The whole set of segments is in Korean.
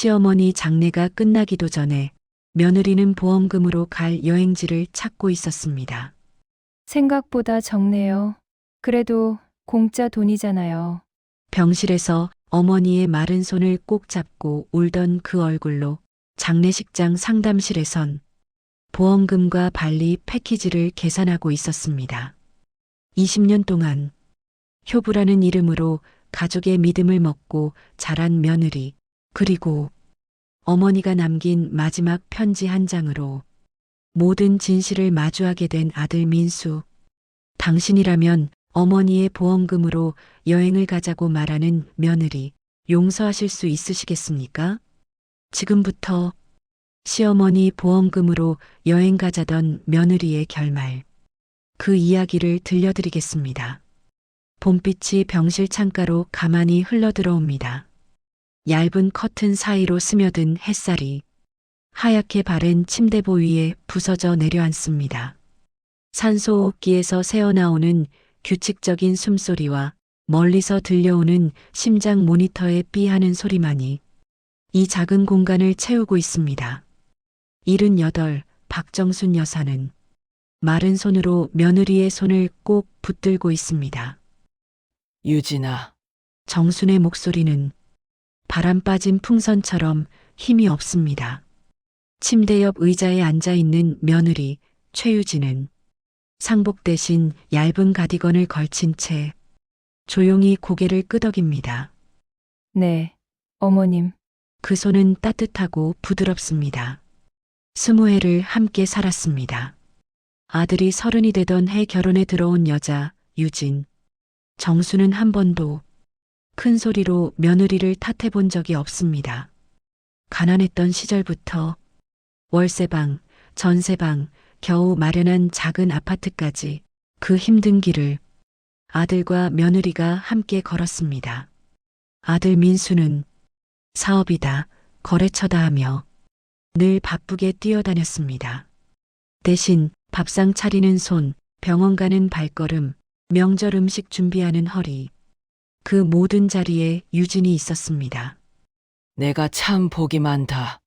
시어머니 장례가 끝나기도 전에 며느리는 보험금으로 갈 여행지를 찾고 있었습니다. 생각보다 적네요. 그래도 공짜 돈이잖아요. 병실에서 어머니의 마른 손을 꼭 잡고 울던 그 얼굴로 장례식장 상담실에선 보험금과 발리 패키지를 계산하고 있었습니다. 20년 동안 효부라는 이름으로 가족의 믿음을 먹고 자란 며느리, 그리고 어머니가 남긴 마지막 편지 한 장으로 모든 진실을 마주하게 된 아들 민수. 당신이라면 어머니의 보험금으로 여행을 가자고 말하는 며느리 용서하실 수 있으시겠습니까? 지금부터 시어머니 보험금으로 여행 가자던 며느리의 결말. 그 이야기를 들려드리겠습니다. 봄빛이 병실 창가로 가만히 흘러들어옵니다. 얇은 커튼 사이로 스며든 햇살이 하얗게 바랜 침대보 위에 부서져 내려앉습니다. 산소호흡기에서 새어나오는 규칙적인 숨소리와 멀리서 들려오는 심장 모니터의 삐하는 소리만이 이 작은 공간을 채우고 있습니다. 78 박정순 여사는 마른 손으로 며느리의 손을 꼭 붙들고 있습니다. 유진아, 정순의 목소리는 바람 빠진 풍선처럼 힘이 없습니다. 침대 옆 의자에 앉아 있는 며느리 최유진은 상복 대신 얇은 가디건을 걸친 채 조용히 고개를 끄덕입니다. 네, 어머님. 그 손은 따뜻하고 부드럽습니다. 20해를 함께 살았습니다. 아들이 30이 되던 해 결혼에 들어온 여자 유진. 정수는 한 번도 큰 소리로 며느리를 탓해 본 적이 없습니다. 가난했던 시절부터 월세방, 전세방, 겨우 마련한 작은 아파트까지 그 힘든 길을 아들과 며느리가 함께 걸었습니다. 아들 민수는 사업이다, 거래처다 하며 늘 바쁘게 뛰어다녔습니다. 대신 밥상 차리는 손, 병원 가는 발걸음, 명절 음식 준비하는 허리, 그 모든 자리에 유진이 있었습니다. 내가 참 복이 많다.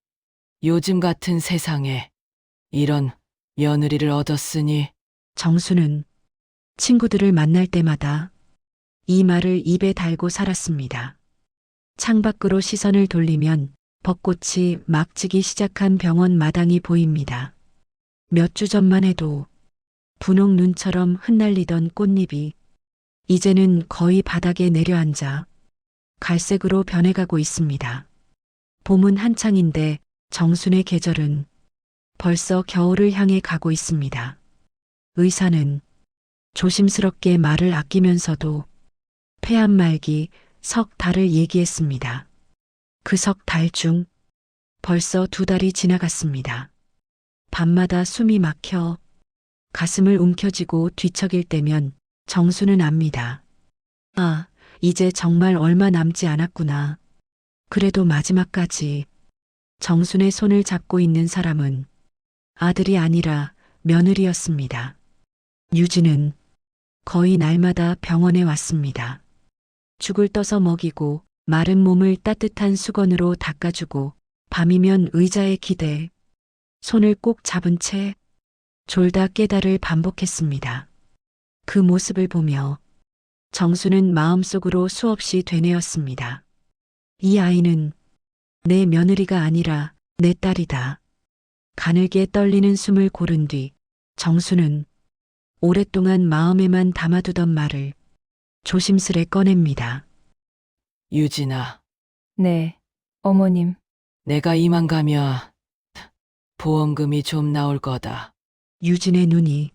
요즘 같은 세상에 이런 며느리를 얻었으니. 정수는 친구들을 만날 때마다 이 말을 입에 달고 살았습니다. 창밖으로 시선을 돌리면 벚꽃이 막 지기 시작한 병원 마당이 보입니다. 몇 주 전만 해도 분홍 눈처럼 흩날리던 꽃잎이 이제는 거의 바닥에 내려앉아 갈색으로 변해가고 있습니다. 봄은 한창인데 정순의 계절은 벌써 겨울을 향해 가고 있습니다. 의사는 조심스럽게 말을 아끼면서도 폐암 말기 석 달을 얘기했습니다. 그 석 달 중 벌써 2달이 지나갔습니다. 밤마다 숨이 막혀 가슴을 움켜쥐고 뒤척일 때면 정수는 압니다. 아, 이제 정말 얼마 남지 않았구나. 그래도 마지막까지 정순의 손을 잡고 있는 사람은 아들이 아니라 며느리였습니다. 유진은 거의 날마다 병원에 왔습니다. 죽을 떠서 먹이고 마른 몸을 따뜻한 수건으로 닦아주고 밤이면 의자에 기대 손을 꼭 잡은 채 졸다 깨달을 반복했습니다. 그 모습을 보며 정수는 마음속으로 수없이 되뇌었습니다. 이 아이는 내 며느리가 아니라 내 딸이다. 가늘게 떨리는 숨을 고른 뒤 정수는 오랫동안 마음에만 담아두던 말을 조심스레 꺼냅니다. 유진아, 네, 어머님. 내가 이만 가면 보험금이 좀 나올 거다. 유진의 눈이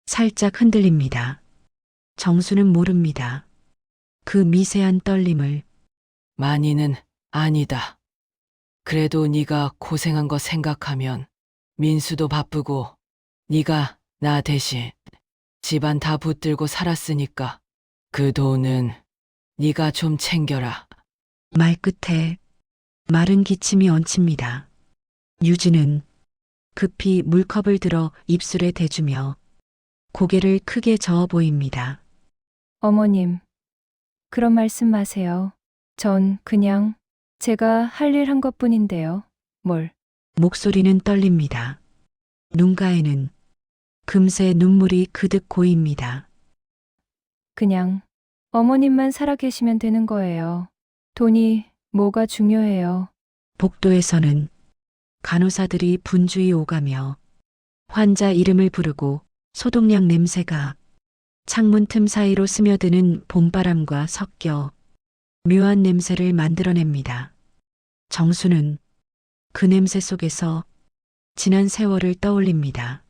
살짝 흔들립니다. 정수는 모릅니다. 그 미세한 떨림을. 많이는 아니다. 그래도 네가 고생한 거 생각하면 민수도 바쁘고 네가 나 대신 집안 다 붙들고 살았으니까 그 돈은 네가 좀 챙겨라. 말끝에 마른 기침이 얹힙니다. 유진은 급히 물컵을 들어 입술에 대주며 고개를 크게 저어 보입니다. 어머님. 그런 말씀 마세요. 전 그냥 제가 할 일 한 것뿐인데요. 뭘? 목소리는 떨립니다. 눈가에는 금세 눈물이 그득 고입니다. 그냥 어머님만 살아계시면 되는 거예요. 돈이 뭐가 중요해요. 복도에서는 간호사들이 분주히 오가며 환자 이름을 부르고 소독약 냄새가 창문 틈 사이로 스며드는 봄바람과 섞여 묘한 냄새를 만들어냅니다. 정수는 그 냄새 속에서 지난 세월을 떠올립니다.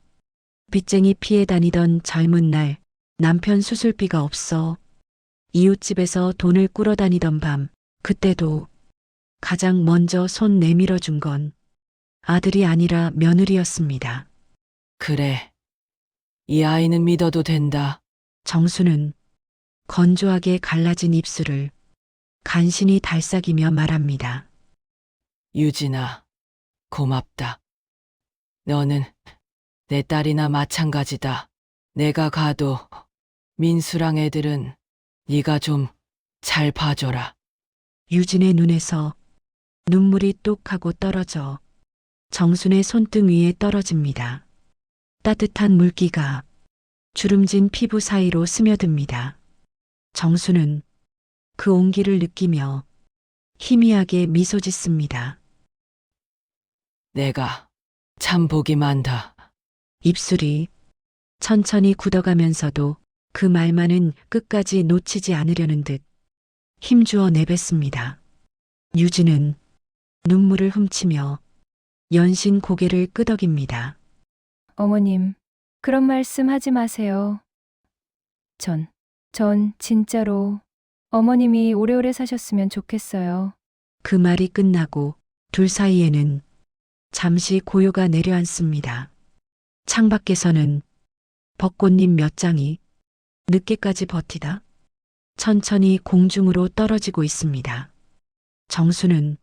빚쟁이 피해 다니던 젊은 날 남편 수술비가 없어 이웃집에서 돈을 꾸러 다니던 밤, 그때도 가장 먼저 손 내밀어 준 건 아들이 아니라 며느리였습니다. 그래. 이 아이는 믿어도 된다. 정수는 건조하게 갈라진 입술을 간신히 달싹이며 말합니다. 유진아, 고맙다. 너는 내 딸이나 마찬가지다. 내가 가도 민수랑 애들은 네가 좀 잘 봐줘라. 유진의 눈에서 눈물이 뚝 하고 떨어져 정순의 손등 위에 떨어집니다. 따뜻한 물기가 주름진 피부 사이로 스며듭니다. 정수는 그 온기를 느끼며 희미하게 미소 짓습니다. 내가 참 복이 많다. 입술이 천천히 굳어가면서도 그 말만은 끝까지 놓치지 않으려는 듯 힘주어 내뱉습니다. 유진은 눈물을 훔치며 연신 고개를 끄덕입니다. 어머님, 그런 말씀 하지 마세요. 전 진짜로 어머님이 오래오래 사셨으면 좋겠어요. 그 말이 끝나고 둘 사이에는 잠시 고요가 내려앉습니다. 창밖에서는 벚꽃잎 몇 장이 늦게까지 버티다 천천히 공중으로 떨어지고 있습니다. 정수는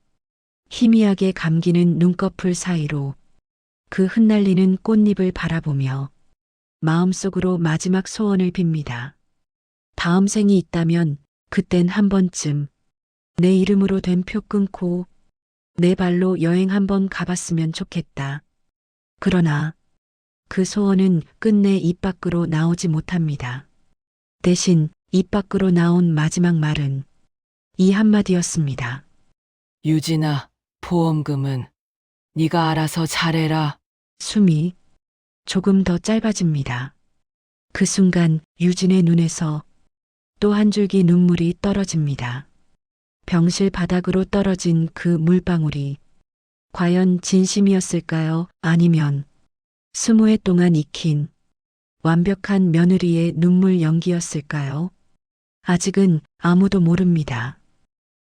희미하게 감기는 눈꺼풀 사이로 그 흩날리는 꽃잎을 바라보며 마음속으로 마지막 소원을 빕니다. 다음 생이 있다면 그땐 한 번쯤 내 이름으로 된 표 끊고 내 발로 여행 한번 가봤으면 좋겠다. 그러나 그 소원은 끝내 입 밖으로 나오지 못합니다. 대신 입 밖으로 나온 마지막 말은 이 한마디였습니다. 유진아, 보험금은 네가 알아서 잘해라. 숨이 조금 더 짧아집니다. 그 순간 유진의 눈에서 또 한 줄기 눈물이 떨어집니다. 병실 바닥으로 떨어진 그 물방울이 과연 진심이었을까요? 아니면 20해 동안 익힌 완벽한 며느리의 눈물 연기였을까요? 아직은 아무도 모릅니다.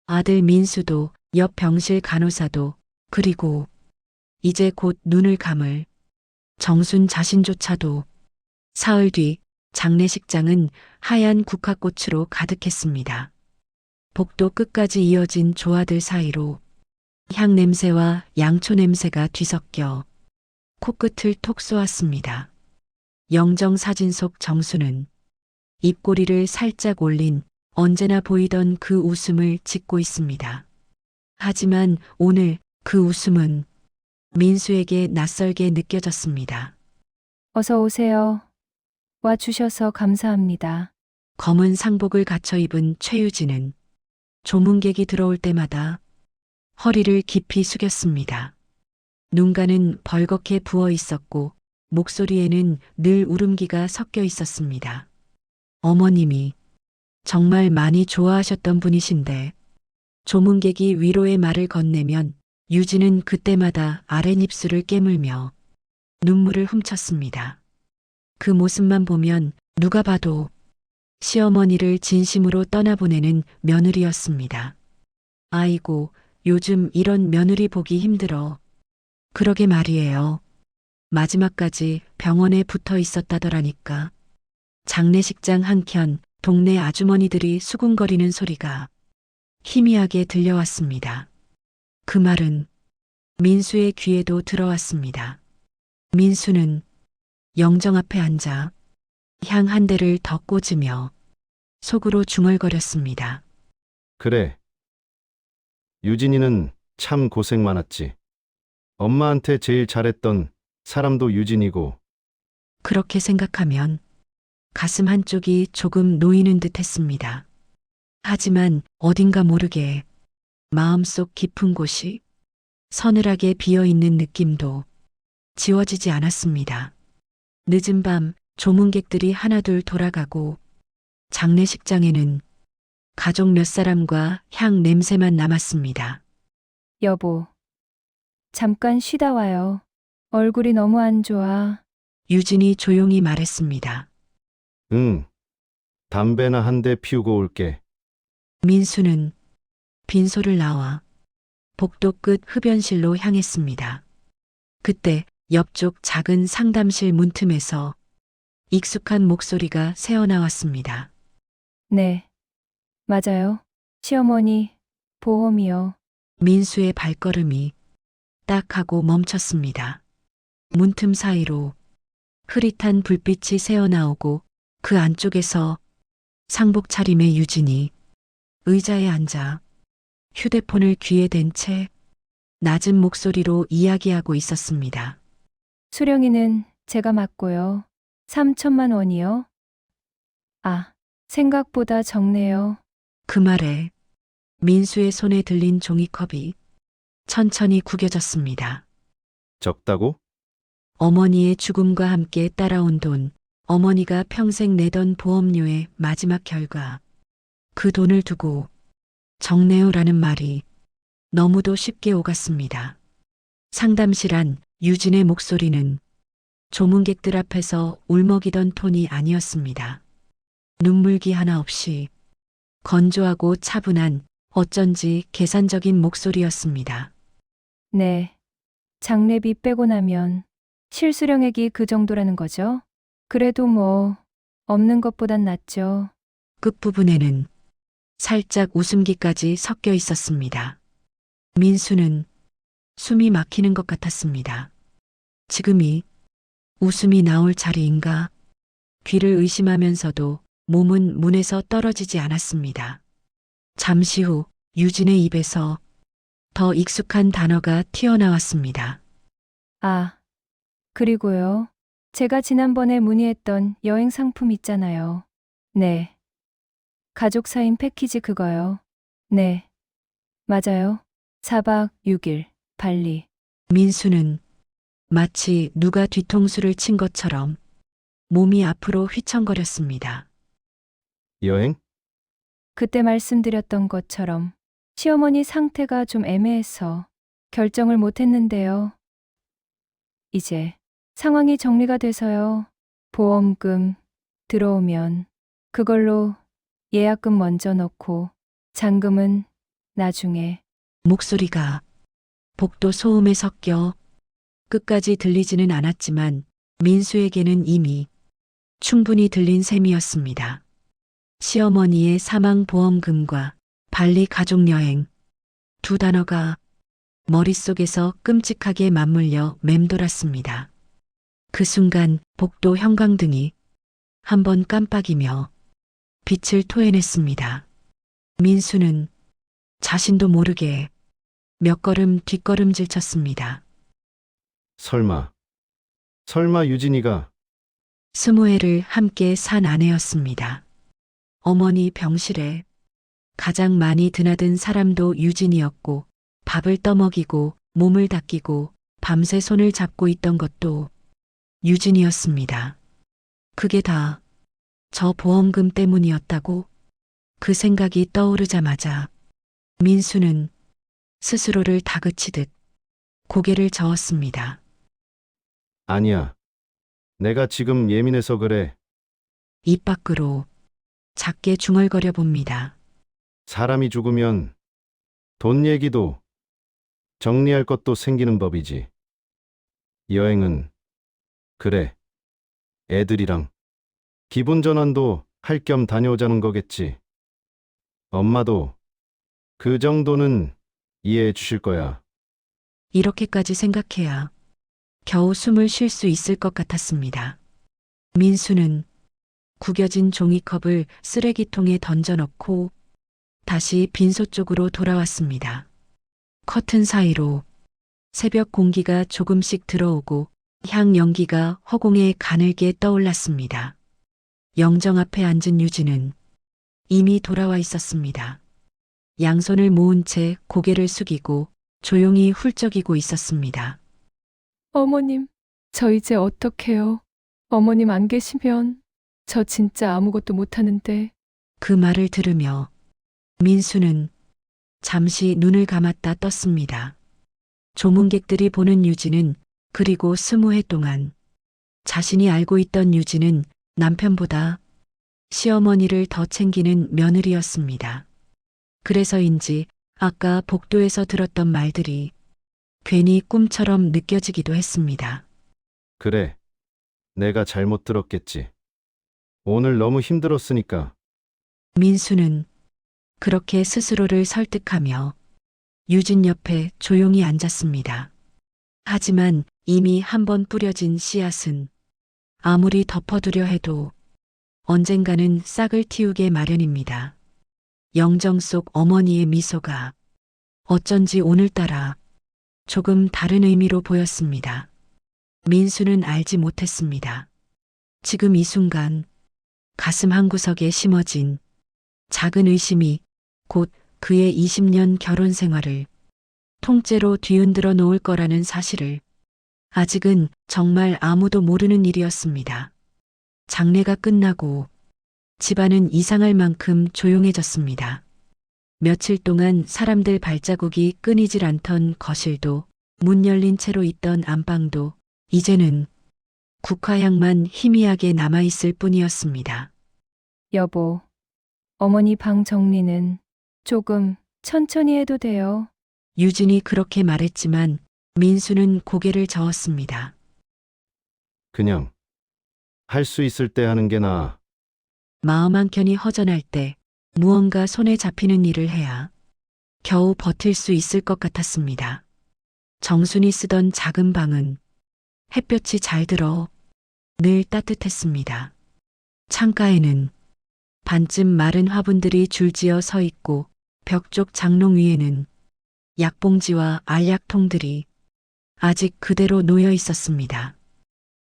아들 민수도 옆 병실 간호사도 그리고 이제 곧 눈을 감을 정순 자신조차도 사흘 뒤 장례식장은 하얀 국화꽃으로 가득했습니다. 복도 끝까지 이어진 조화들 사이로 향 냄새와 양초 냄새가 뒤섞여 코끝을 톡 쏘았습니다. 영정 사진 속 정수는 입꼬리를 살짝 올린 언제나 보이던 그 웃음을 짓고 있습니다. 하지만 오늘 그 웃음은 민수에게 낯설게 느껴졌습니다. 어서 오세요. 와 주셔서 감사합니다. 검은 상복을 갖춰 입은 최유진은 조문객이 들어올 때마다 허리를 깊이 숙였습니다. 눈가는 벌겋게 부어 있었고 목소리에는 늘 울음기가 섞여 있었습니다. 어머님이 정말 많이 좋아하셨던 분이신데 조문객이 위로의 말을 건네면 유진은 그때마다 아랫입술을 깨물며 눈물을 훔쳤습니다. 그 모습만 보면 누가 봐도 시어머니를 진심으로 떠나보내는 며느리였습니다. 아이고, 요즘 이런 며느리 보기 힘들어. 그러게 말이에요. 마지막까지 병원에 붙어 있었다더라니까. 장례식장 한켠 동네 아주머니들이 수군거리는 소리가 희미하게 들려왔습니다. 그 말은 민수의 귀에도 들어왔습니다. 민수는 영정 앞에 앉아 향 한 대를 더 꽂으며 속으로 중얼거렸습니다. 그래. 유진이는 참 고생 많았지. 엄마한테 제일 잘했던 사람도 유진이고, 그렇게 생각하면 가슴 한쪽이 조금 놓이는 듯 했습니다. 하지만 어딘가 모르게 마음속 깊은 곳이 서늘하게 비어있는 느낌도 지워지지 않았습니다. 늦은 밤 조문객들이 하나둘 돌아가고 장례식장에는 가족 몇 사람과 향 냄새만 남았습니다. 여보, 잠깐 쉬다 와요. 얼굴이 너무 안 좋아. 유진이 조용히 말했습니다. 응, 담배나 한 대 피우고 올게. 민수는 빈소를 나와 복도 끝 흡연실로 향했습니다. 그때 옆쪽 작은 상담실 문틈에서 익숙한 목소리가 새어나왔습니다. 네, 맞아요. 시어머니, 보험이요. 민수의 발걸음이 딱 하고 멈췄습니다. 문틈 사이로 흐릿한 불빛이 새어나오고 그 안쪽에서 상복 차림의 유진이 의자에 앉아 휴대폰을 귀에 댄 채 낮은 목소리로 이야기하고 있었습니다. 수령이는 제가 맡고요. 3천만 원이요. 아, 생각보다 적네요. 그 말에 민수의 손에 들린 종이컵이 천천히 구겨졌습니다. 적다고? 어머니의 죽음과 함께 따라온 돈, 어머니가 평생 내던 보험료의 마지막 결과. 그 돈을 두고 적네요라는 말이 너무도 쉽게 오갔습니다. 상담실 안 유진의 목소리는 조문객들 앞에서 울먹이던 톤이 아니었습니다. 눈물기 하나 없이 건조하고 차분한 어쩐지 계산적인 목소리였습니다. 네, 장례비 빼고 나면 실수령액이 그 정도라는 거죠? 그래도 뭐, 없는 것보단 낫죠. 끝부분에는 살짝 웃음기까지 섞여 있었습니다. 민수는 숨이 막히는 것 같았습니다. 지금이 웃음이 나올 자리인가? 귀를 의심하면서도 몸은 문에서 떨어지지 않았습니다. 잠시 후 유진의 입에서 더 익숙한 단어가 튀어나왔습니다. 아, 그리고요. 제가 지난번에 문의했던 여행 상품 있잖아요. 네. 가족 사인 패키지 그거요. 네. 맞아요. 4박 6일, 발리. 민수는 마치 누가 뒤통수를 친 것처럼 몸이 앞으로 휘청거렸습니다. 여행? 그때 말씀드렸던 것처럼 시어머니 상태가 좀 애매해서 결정을 못 했는데요. 이제 상황이 정리가 돼서요. 보험금 들어오면 그걸로 예약금 먼저 넣고 잔금은 나중에. 목소리가 복도 소음에 섞여 끝까지 들리지는 않았지만 민수에게는 이미 충분히 들린 셈이었습니다. 시어머니의 사망보험금과 발리 가족여행 두 단어가 머릿속에서 끔찍하게 맞물려 맴돌았습니다. 그 순간 복도 형광등이 한번 깜빡이며 빛을 토해냈습니다. 민수는 자신도 모르게 몇 걸음 뒷걸음질 쳤습니다. 설마 유진이가 20회를 함께 산 아내였습니다. 어머니 병실에 가장 많이 드나든 사람도 유진이었고 밥을 떠먹이고 몸을 닦이고 밤새 손을 잡고 있던 것도 유진이었습니다. 그게 다 저 보험금 때문이었다고 그 생각이 떠오르자마자 민수는 스스로를 다그치듯 고개를 저었습니다. 아니야. 내가 지금 예민해서 그래. 입 밖으로 작게 중얼거려 봅니다. 사람이 죽으면 돈 얘기도 정리할 것도 생기는 법이지. 여행은 그래. 애들이랑 기분 전환도 할 겸 다녀오자는 거겠지. 엄마도 그 정도는 이해해 주실 거야. 이렇게까지 생각해야 겨우 숨을 쉴 수 있을 것 같았습니다. 민수는 구겨진 종이컵을 쓰레기통에 던져넣고 다시 빈소 쪽으로 돌아왔습니다. 커튼 사이로 새벽 공기가 조금씩 들어오고 향 연기가 허공에 가늘게 떠올랐습니다. 영정 앞에 앉은 유진은 이미 돌아와 있었습니다. 양손을 모은 채 고개를 숙이고 조용히 훌쩍이고 있었습니다. 어머님, 저 이제 어떡해요? 어머님 안 계시면 저 진짜 아무것도 못하는데. 그 말을 들으며 민수는 잠시 눈을 감았다 떴습니다. 조문객들이 보는 유진은 그리고 20해 동안 자신이 알고 있던 유진은 남편보다 시어머니를 더 챙기는 며느리였습니다. 그래서인지 아까 복도에서 들었던 말들이 괜히 꿈처럼 느껴지기도 했습니다. 그래. 내가 잘못 들었겠지. 오늘 너무 힘들었으니까. 민수는 그렇게 스스로를 설득하며 유진 옆에 조용히 앉았습니다. 하지만 이미 한번 뿌려진 씨앗은 아무리 덮어두려 해도 언젠가는 싹을 틔우게 마련입니다. 영정 속 어머니의 미소가 어쩐지 오늘따라 조금 다른 의미로 보였습니다. 민수는 알지 못했습니다. 지금 이 순간 가슴 한구석에 심어진 작은 의심이 곧 그의 20년 결혼 생활을 통째로 뒤흔들어 놓을 거라는 사실을 아직은 정말 아무도 모르는 일이었습니다. 장례가 끝나고 집안은 이상할 만큼 조용해졌습니다. 며칠 동안 사람들 발자국이 끊이질 않던 거실도 문 열린 채로 있던 안방도 이제는 국화향만 희미하게 남아있을 뿐이었습니다. 여보, 어머니 방 정리는 조금 천천히 해도 돼요. 유진이 그렇게 말했지만 민수는 고개를 저었습니다. 그냥 할 수 있을 때 하는 게 나아. 마음 한켠이 허전할 때 무언가 손에 잡히는 일을 해야 겨우 버틸 수 있을 것 같았습니다. 정순이 쓰던 작은 방은 햇볕이 잘 들어 늘 따뜻했습니다. 창가에는 반쯤 마른 화분들이 줄지어 서 있고 벽 쪽 장롱 위에는 약봉지와 알약통들이 아직 그대로 놓여 있었습니다.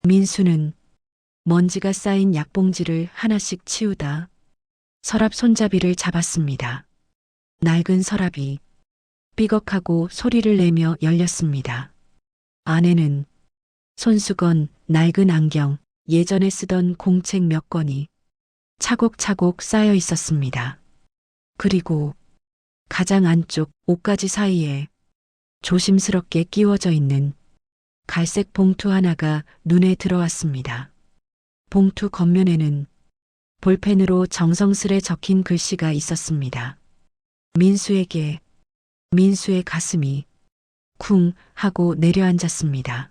민수는 먼지가 쌓인 약봉지를 하나씩 치우다 서랍 손잡이를 잡았습니다. 낡은 서랍이 삐걱하고 소리를 내며 열렸습니다. 안에는 손수건, 낡은 안경, 예전에 쓰던 공책 몇 권이 차곡차곡 쌓여 있었습니다. 그리고 가장 안쪽 옷가지 사이에 조심스럽게 끼워져 있는 갈색 봉투 하나가 눈에 들어왔습니다. 봉투 겉면에는 볼펜으로 정성스레 적힌 글씨가 있었습니다. 민수에게. 민수의 가슴이 쿵 하고 내려앉았습니다.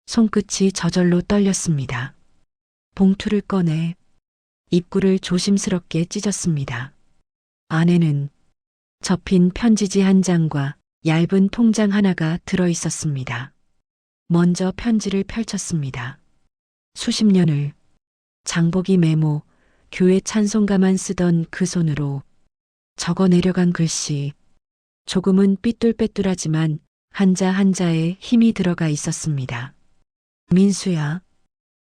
손끝이 저절로 떨렸습니다. 봉투를 꺼내 입구를 조심스럽게 찢었습니다. 안에는 접힌 편지지 한 장과 얇은 통장 하나가 들어 있었습니다. 먼저 편지를 펼쳤습니다. 수십 년을 장보기 메모, 교회 찬송가만 쓰던 그 손으로 적어 내려간 글씨, 조금은 삐뚤빼뚤하지만 한자 한자에 힘이 들어가 있었습니다. 민수야.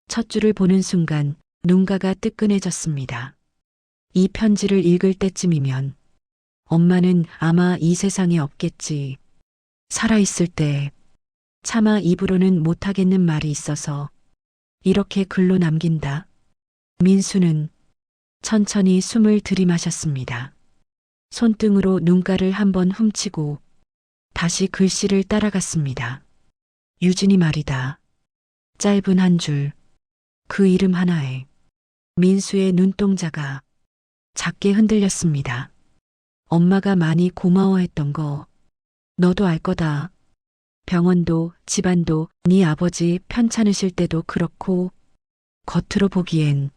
첫 줄을 보는 순간 눈가가 뜨끈해졌습니다. 이 편지를 읽을 때쯤이면 엄마는 아마 이 세상에 없겠지. 살아있을 때 차마 입으로는 못하겠는 말이 있어서 이렇게 글로 남긴다. 민수는 천천히 숨을 들이마셨습니다. 손등으로 눈가를 한번 훔치고 다시 글씨를 따라갔습니다. 유진이 말이다. 짧은 한 줄, 그 이름 하나에 민수의 눈동자가 작게 흔들렸습니다. 엄마가 많이 고마워했던 거 너도 알 거다. 병원도 집안도 네 아버지 편찮으실 때도 그렇고 겉으로 보기엔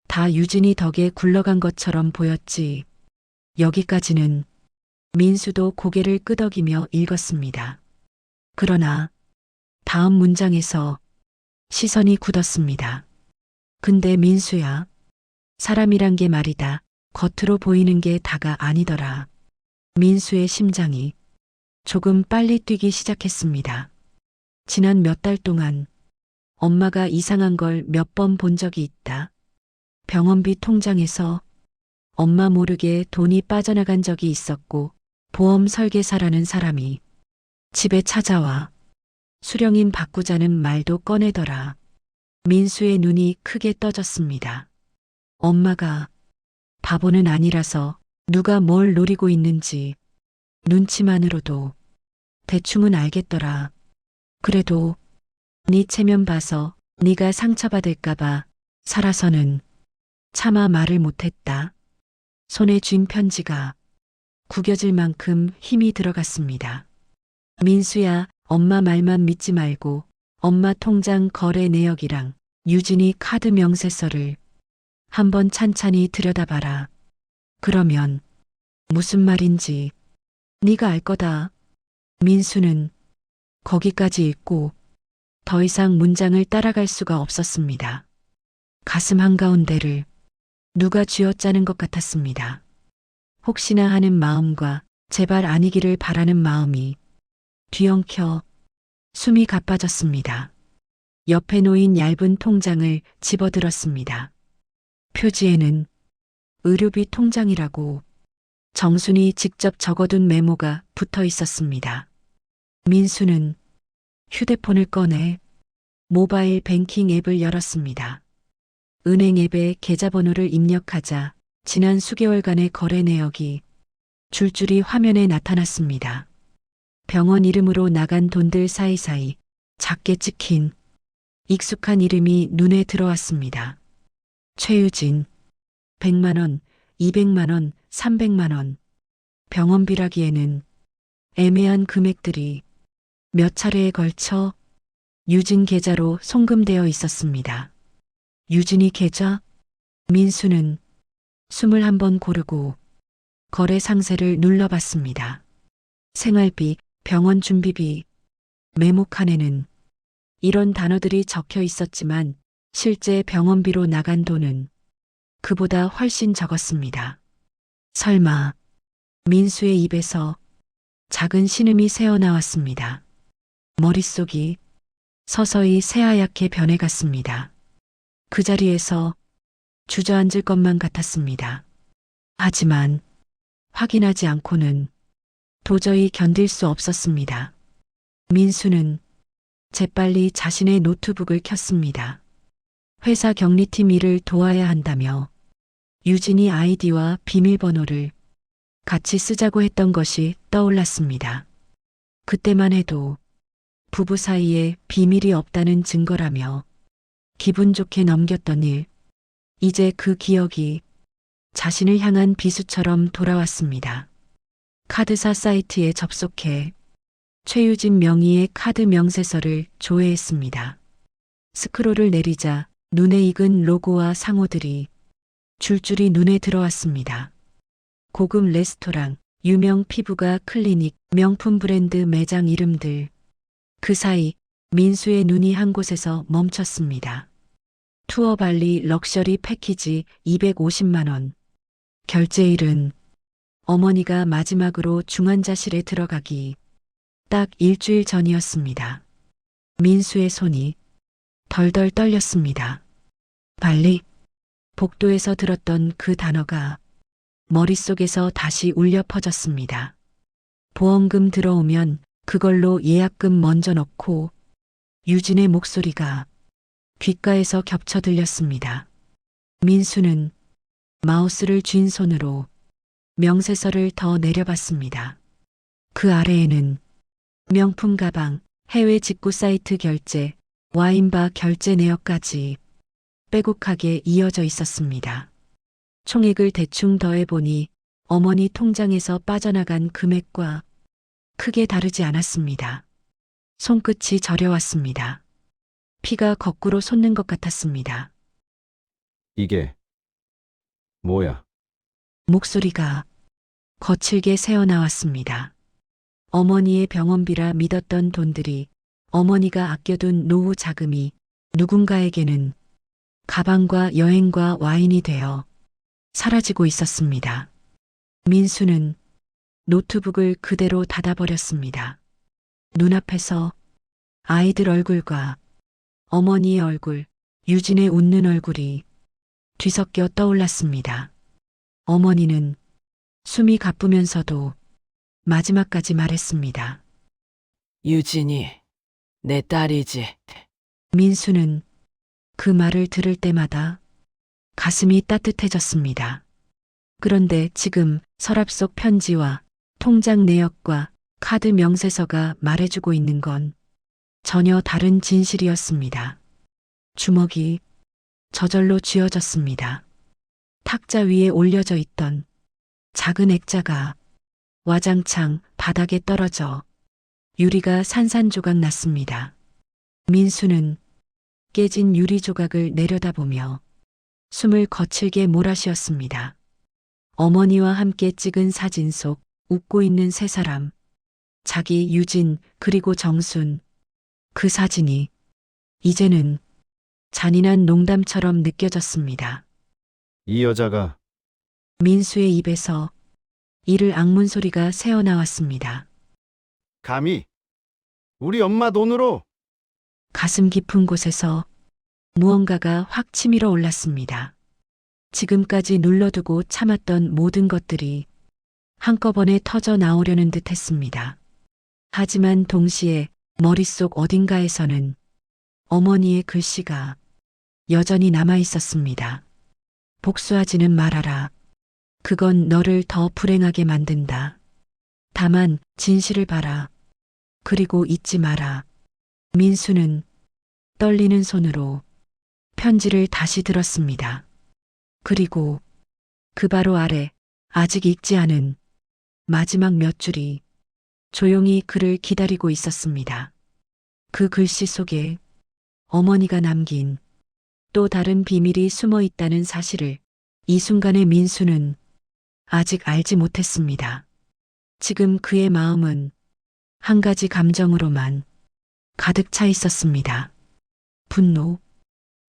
다 유진이 덕에 굴러간 것처럼 보였지. 여기까지는 민수도 고개를 끄덕이며 읽었습니다. 그러나 다음 문장에서 시선이 굳었습니다. 근데 민수야, 사람이란 게 말이다. 겉으로 보이는 게 다가 아니더라. 민수의 심장이 조금 빨리 뛰기 시작했습니다. 지난 몇 달 동안 엄마가 이상한 걸 몇 번 본 적이 있다. 병원비 통장에서 엄마 모르게 돈이 빠져나간 적이 있었고, 보험 설계사라는 사람이 집에 찾아와 수령인 바꾸자는 말도 꺼내더라. 민수의 눈이 크게 떠졌습니다. 엄마가 바보는 아니라서 누가 뭘 노리고 있는지 눈치만으로도 대충은 알겠더라. 그래도 네 체면 봐서 네가 상처받을까봐 살아서는 차마 말을 못했다. 손에 쥔 편지가 구겨질 만큼 힘이 들어갔습니다. 민수야, 엄마 말만 믿지 말고 엄마 통장 거래 내역이랑 유진이 카드 명세서를 한번 찬찬히 들여다봐라. 그러면 무슨 말인지 네가 알 거다. 민수는 거기까지 읽고 더 이상 문장을 따라갈 수가 없었습니다. 가슴 한가운데를 누가 쥐어짜는 것 같았습니다. 혹시나 하는 마음과 제발 아니기를 바라는 마음이 뒤엉켜 숨이 가빠졌습니다. 옆에 놓인 얇은 통장을 집어들었습니다. 표지에는 의료비 통장이라고 정순이 직접 적어둔 메모가 붙어 있었습니다. 민수는 휴대폰을 꺼내 모바일 뱅킹 앱을 열었습니다. 은행 앱에 계좌번호를 입력하자 지난 수개월간의 거래 내역이 줄줄이 화면에 나타났습니다. 병원 이름으로 나간 돈들 사이사이 작게 찍힌 익숙한 이름이 눈에 들어왔습니다. 최유진, 100만 원, 200만 원, 300만 원. 병원비라기에는 애매한 금액들이 몇 차례에 걸쳐 유진 계좌로 송금되어 있었습니다. 유진이 계좌? 민수는 숨을 한번 고르고 거래 상세를 눌러봤습니다. 생활비, 병원 준비비, 메모칸에는 이런 단어들이 적혀 있었지만 실제 병원비로 나간 돈은 그보다 훨씬 적었습니다. 설마 민수의 입에서 작은 신음이 새어나왔습니다. 머릿속이 서서히 새하얗게 변해갔습니다. 그 자리에서 주저앉을 것만 같았습니다. 하지만 확인하지 않고는 도저히 견딜 수 없었습니다. 민수는 재빨리 자신의 노트북을 켰습니다. 회사 격리팀 일을 도와야 한다며 유진이 아이디와 비밀번호를 같이 쓰자고 했던 것이 떠올랐습니다. 그때만 해도 부부 사이에 비밀이 없다는 증거라며 기분 좋게 넘겼던 일, 이제 그 기억이 자신을 향한 비수처럼 돌아왔습니다. 카드사 사이트에 접속해 최유진 명의의 카드 명세서를 조회했습니다. 스크롤을 내리자 눈에 익은 로고와 상호들이 줄줄이 눈에 들어왔습니다. 고급 레스토랑, 유명 피부과 클리닉, 명품 브랜드 매장 이름들. 그 사이 민수의 눈이 한 곳에서 멈췄습니다. 투어 발리 럭셔리 패키지 250만 원. 결제일은 어머니가 마지막으로 중환자실에 들어가기 딱 일주일 전이었습니다. 민수의 손이 덜덜 떨렸습니다. 발리, 복도에서 들었던 그 단어가 머릿속에서 다시 울려 퍼졌습니다. 보험금 들어오면 그걸로 예약금 먼저 넣고. 유진의 목소리가 귓가에서 겹쳐 들렸습니다. 민수는 마우스를 쥔 손으로 명세서를 더 내려봤습니다. 그 아래에는 명품 가방, 해외 직구 사이트 결제, 와인바 결제 내역까지 빼곡하게 이어져 있었습니다. 총액을 대충 더해보니 어머니 통장에서 빠져나간 금액과 크게 다르지 않았습니다. 손끝이 저려왔습니다. 피가 거꾸로 솟는 것 같았습니다. 이게 뭐야? 목소리가 거칠게 새어나왔습니다. 어머니의 병원비라 믿었던 돈들이, 어머니가 아껴둔 노후 자금이 누군가에게는 가방과 여행과 와인이 되어 사라지고 있었습니다. 민수는 노트북을 그대로 닫아버렸습니다. 눈앞에서 아이들 얼굴과 어머니의 얼굴, 유진의 웃는 얼굴이 뒤섞여 떠올랐습니다. 어머니는 숨이 가쁘면서도 마지막까지 말했습니다. 유진이 내 딸이지. 민수는 그 말을 들을 때마다 가슴이 따뜻해졌습니다. 그런데 지금 서랍 속 편지와 통장 내역과 카드 명세서가 말해주고 있는 건 전혀 다른 진실이었습니다. 주먹이 저절로 쥐어졌습니다. 탁자 위에 올려져 있던 작은 액자가 와장창 바닥에 떨어져 유리가 산산조각 났습니다. 민수는 깨진 유리 조각을 내려다보며 숨을 거칠게 몰아쉬었습니다. 어머니와 함께 찍은 사진 속 웃고 있는 세 사람, 자기, 유진, 그리고 정순. 그 사진이 이제는 잔인한 농담처럼 느껴졌습니다. 이 여자가 민수의 입에서 이를 악문 소리가 새어나왔습니다. 감히 우리 엄마 돈으로 가슴 깊은 곳에서 무언가가 확 치밀어 올랐습니다. 지금까지 눌러두고 참았던 모든 것들이 한꺼번에 터져 나오려는 듯 했습니다. 하지만 동시에 머릿속 어딘가에서는 어머니의 글씨가 여전히 남아 있었습니다. 복수하지는 말아라. 그건 너를 더 불행하게 만든다. 다만 진실을 봐라. 그리고 잊지 마라. 민수는 떨리는 손으로 편지를 다시 들었습니다. 그리고 그 바로 아래 아직 읽지 않은 마지막 몇 줄이 조용히 그를 기다리고 있었습니다. 그 글씨 속에 어머니가 남긴 또 다른 비밀이 숨어 있다는 사실을 이 순간의 민수는 아직 알지 못했습니다. 지금 그의 마음은 한 가지 감정으로만 가득 차 있었습니다. 분노.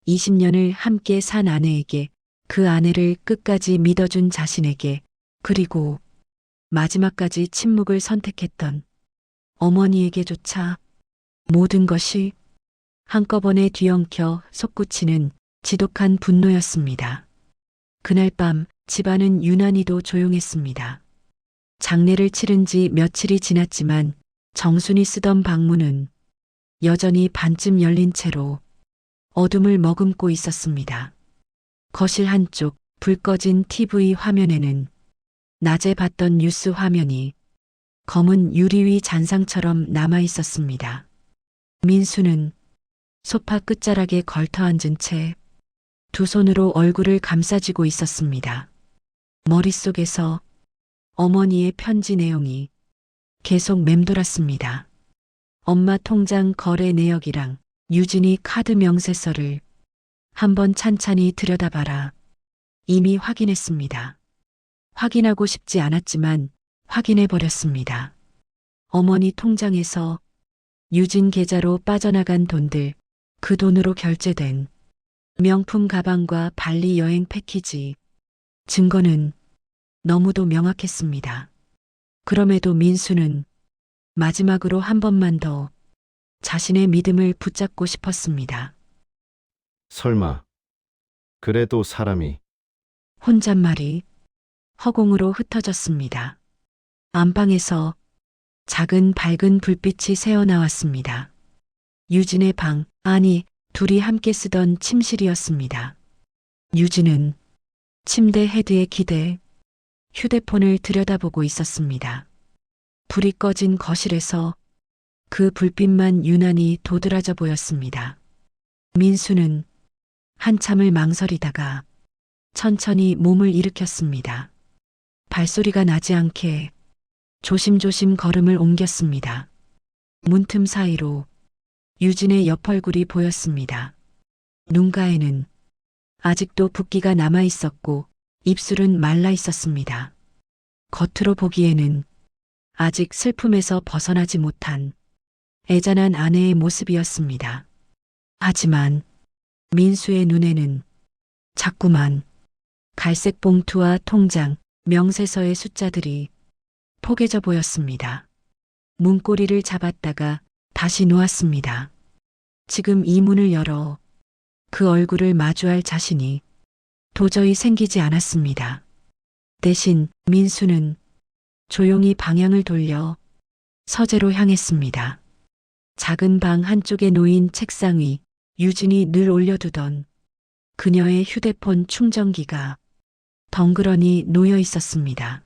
20년을 함께 산 아내에게, 그 아내를 끝까지 믿어준 자신에게, 그리고 마지막까지 침묵을 선택했던 어머니에게조차 모든 것이 한꺼번에 뒤엉켜 솟구치는 지독한 분노였습니다. 그날 밤 집안은 유난히도 조용했습니다. 장례를 치른 지 며칠이 지났지만 정순이 쓰던 방문은 여전히 반쯤 열린 채로 어둠을 머금고 있었습니다. 거실 한쪽 불 꺼진 TV 화면에는 낮에 봤던 뉴스 화면이 검은 유리 위 잔상처럼 남아 있었습니다. 민수는 소파 끝자락에 걸터 앉은 채 두 손으로 얼굴을 감싸쥐고 있었습니다. 머릿속에서 어머니의 편지 내용이 계속 맴돌았습니다. 엄마 통장 거래 내역이랑 유진이 카드 명세서를 한번 찬찬히 들여다봐라. 이미 확인했습니다. 확인하고 싶지 않았지만 확인해버렸습니다. 어머니 통장에서 유진 계좌로 빠져나간 돈들, 그 돈으로 결제된 명품 가방과 발리 여행 패키지, 증거는 너무도 명확했습니다. 그럼에도 민수는 마지막으로 한 번만 더 자신의 믿음을 붙잡고 싶었습니다. 설마 그래도 사람이 혼잣말이 허공으로 흩어졌습니다. 안방에서 작은 밝은 불빛이 새어나왔습니다. 유진의 방, 아니, 둘이 함께 쓰던 침실이었습니다. 유진은 침대 헤드에 기대 휴대폰을 들여다보고 있었습니다. 불이 꺼진 거실에서 그 불빛만 유난히 도드라져 보였습니다. 민수는 한참을 망설이다가 천천히 몸을 일으켰습니다. 발소리가 나지 않게 조심조심 걸음을 옮겼습니다. 문틈 사이로 유진의 옆얼굴이 보였습니다. 눈가에는 아직도 붓기가 남아 있었고 입술은 말라 있었습니다. 겉으로 보기에는 아직 슬픔에서 벗어나지 못한 애잔한 아내의 모습이었습니다. 하지만 민수의 눈에는 자꾸만 갈색 봉투와 통장, 명세서의 숫자들이 포개져 보였습니다. 문고리를 잡았다가 다시 놓았습니다. 지금 이 문을 열어 그 얼굴을 마주할 자신이 도저히 생기지 않았습니다. 대신 민수는 조용히 방향을 돌려 서재로 향했습니다. 작은 방 한쪽에 놓인 책상 위 유진이 늘 올려두던 그녀의 휴대폰 충전기가 덩그러니 놓여 있었습니다.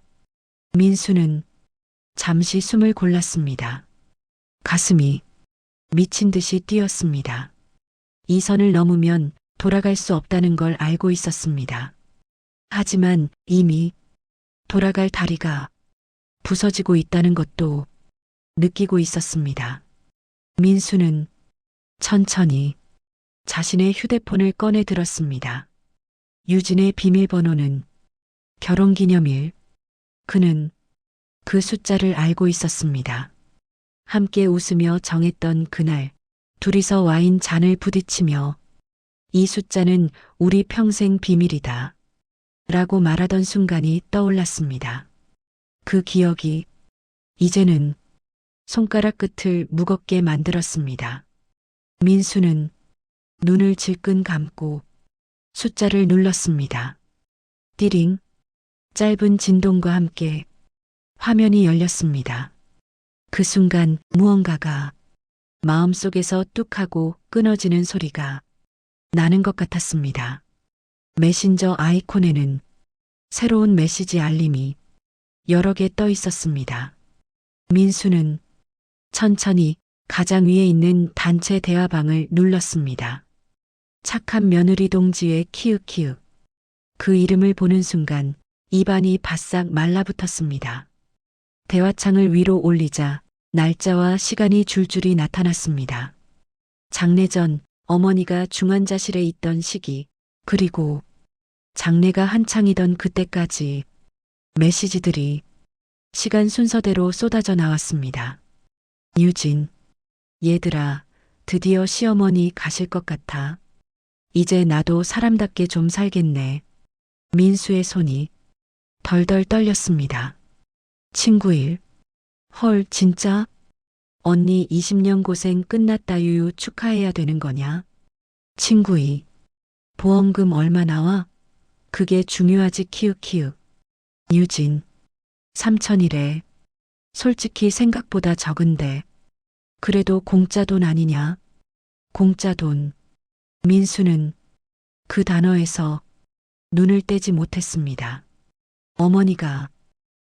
민수는 잠시 숨을 골랐습니다. 가슴이 미친 듯이 뛰었습니다. 이 선을 넘으면 돌아갈 수 없다는 걸 알고 있었습니다. 하지만 이미 돌아갈 다리가 부서지고 있다는 것도 느끼고 있었습니다. 민수는 천천히 자신의 휴대폰을 꺼내 들었습니다. 유진의 비밀번호는 결혼기념일. 그는 그 숫자를 알고 있었습니다. 함께 웃으며 정했던 그날, 둘이서 와인 잔을 부딪히며 이 숫자는 우리 평생 비밀이다 라고 말하던 순간이 떠올랐습니다. 그 기억이 이제는 손가락 끝을 무겁게 만들었습니다. 민수는 눈을 질끈 감고 숫자를 눌렀습니다. 띠링. 짧은 진동과 함께 화면이 열렸습니다. 그 순간 무언가가 마음속에서 뚝 하고 끊어지는 소리가 나는 것 같았습니다. 메신저 아이콘에는 새로운 메시지 알림이 여러 개 떠 있었습니다. 민수는 천천히 가장 위에 있는 단체 대화방을 눌렀습니다. 착한 며느리 동지의 키읔키읔. 그 이름을 보는 순간 입안이 바싹 말라붙었습니다. 대화창을 위로 올리자 날짜와 시간이 줄줄이 나타났습니다. 장례 전 어머니가 중환자실에 있던 시기, 그리고 장례가 한창이던 그때까지 메시지들이 시간 순서대로 쏟아져 나왔습니다. 유진. 얘들아, 드디어 시어머니 가실 것 같아. 이제 나도 사람답게 좀 살겠네. 민수의 손이 덜덜 떨렸습니다. 친구일. 헐, 진짜? 언니 20년 고생 끝났다. 유유, 축하해야 되는 거냐? 친구이. 보험금 얼마 나와? 그게 중요하지. 키읔키읔. 유진. 3천이래. 솔직히 생각보다 적은데. 그래도 공짜 돈 아니냐? 공짜 돈. 민수는 그 단어에서 눈을 떼지 못했습니다. 어머니가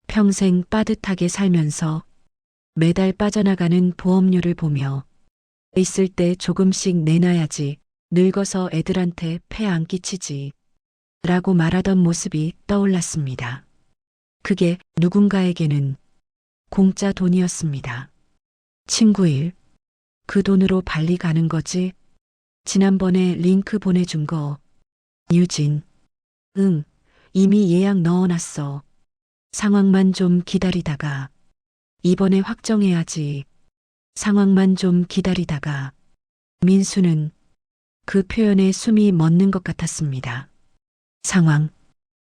평생 빠듯하게 살면서 매달 빠져나가는 보험료를 보며 있을 때 조금씩 내놔야지, 늙어서 애들한테 폐 안 끼치지 라고 말하던 모습이 떠올랐습니다. 그게 누군가에게는 공짜 돈이었습니다. 친구일. 그 돈으로 발리 가는 거지? 지난번에 링크 보내준 거. 유진. 응, 이미 예약 넣어놨어. 상황만 좀 기다리다가. 이번에 확정해야지. 상황만 좀 기다리다가. 민수는 그 표현에 숨이 멎는 것 같았습니다. 상황.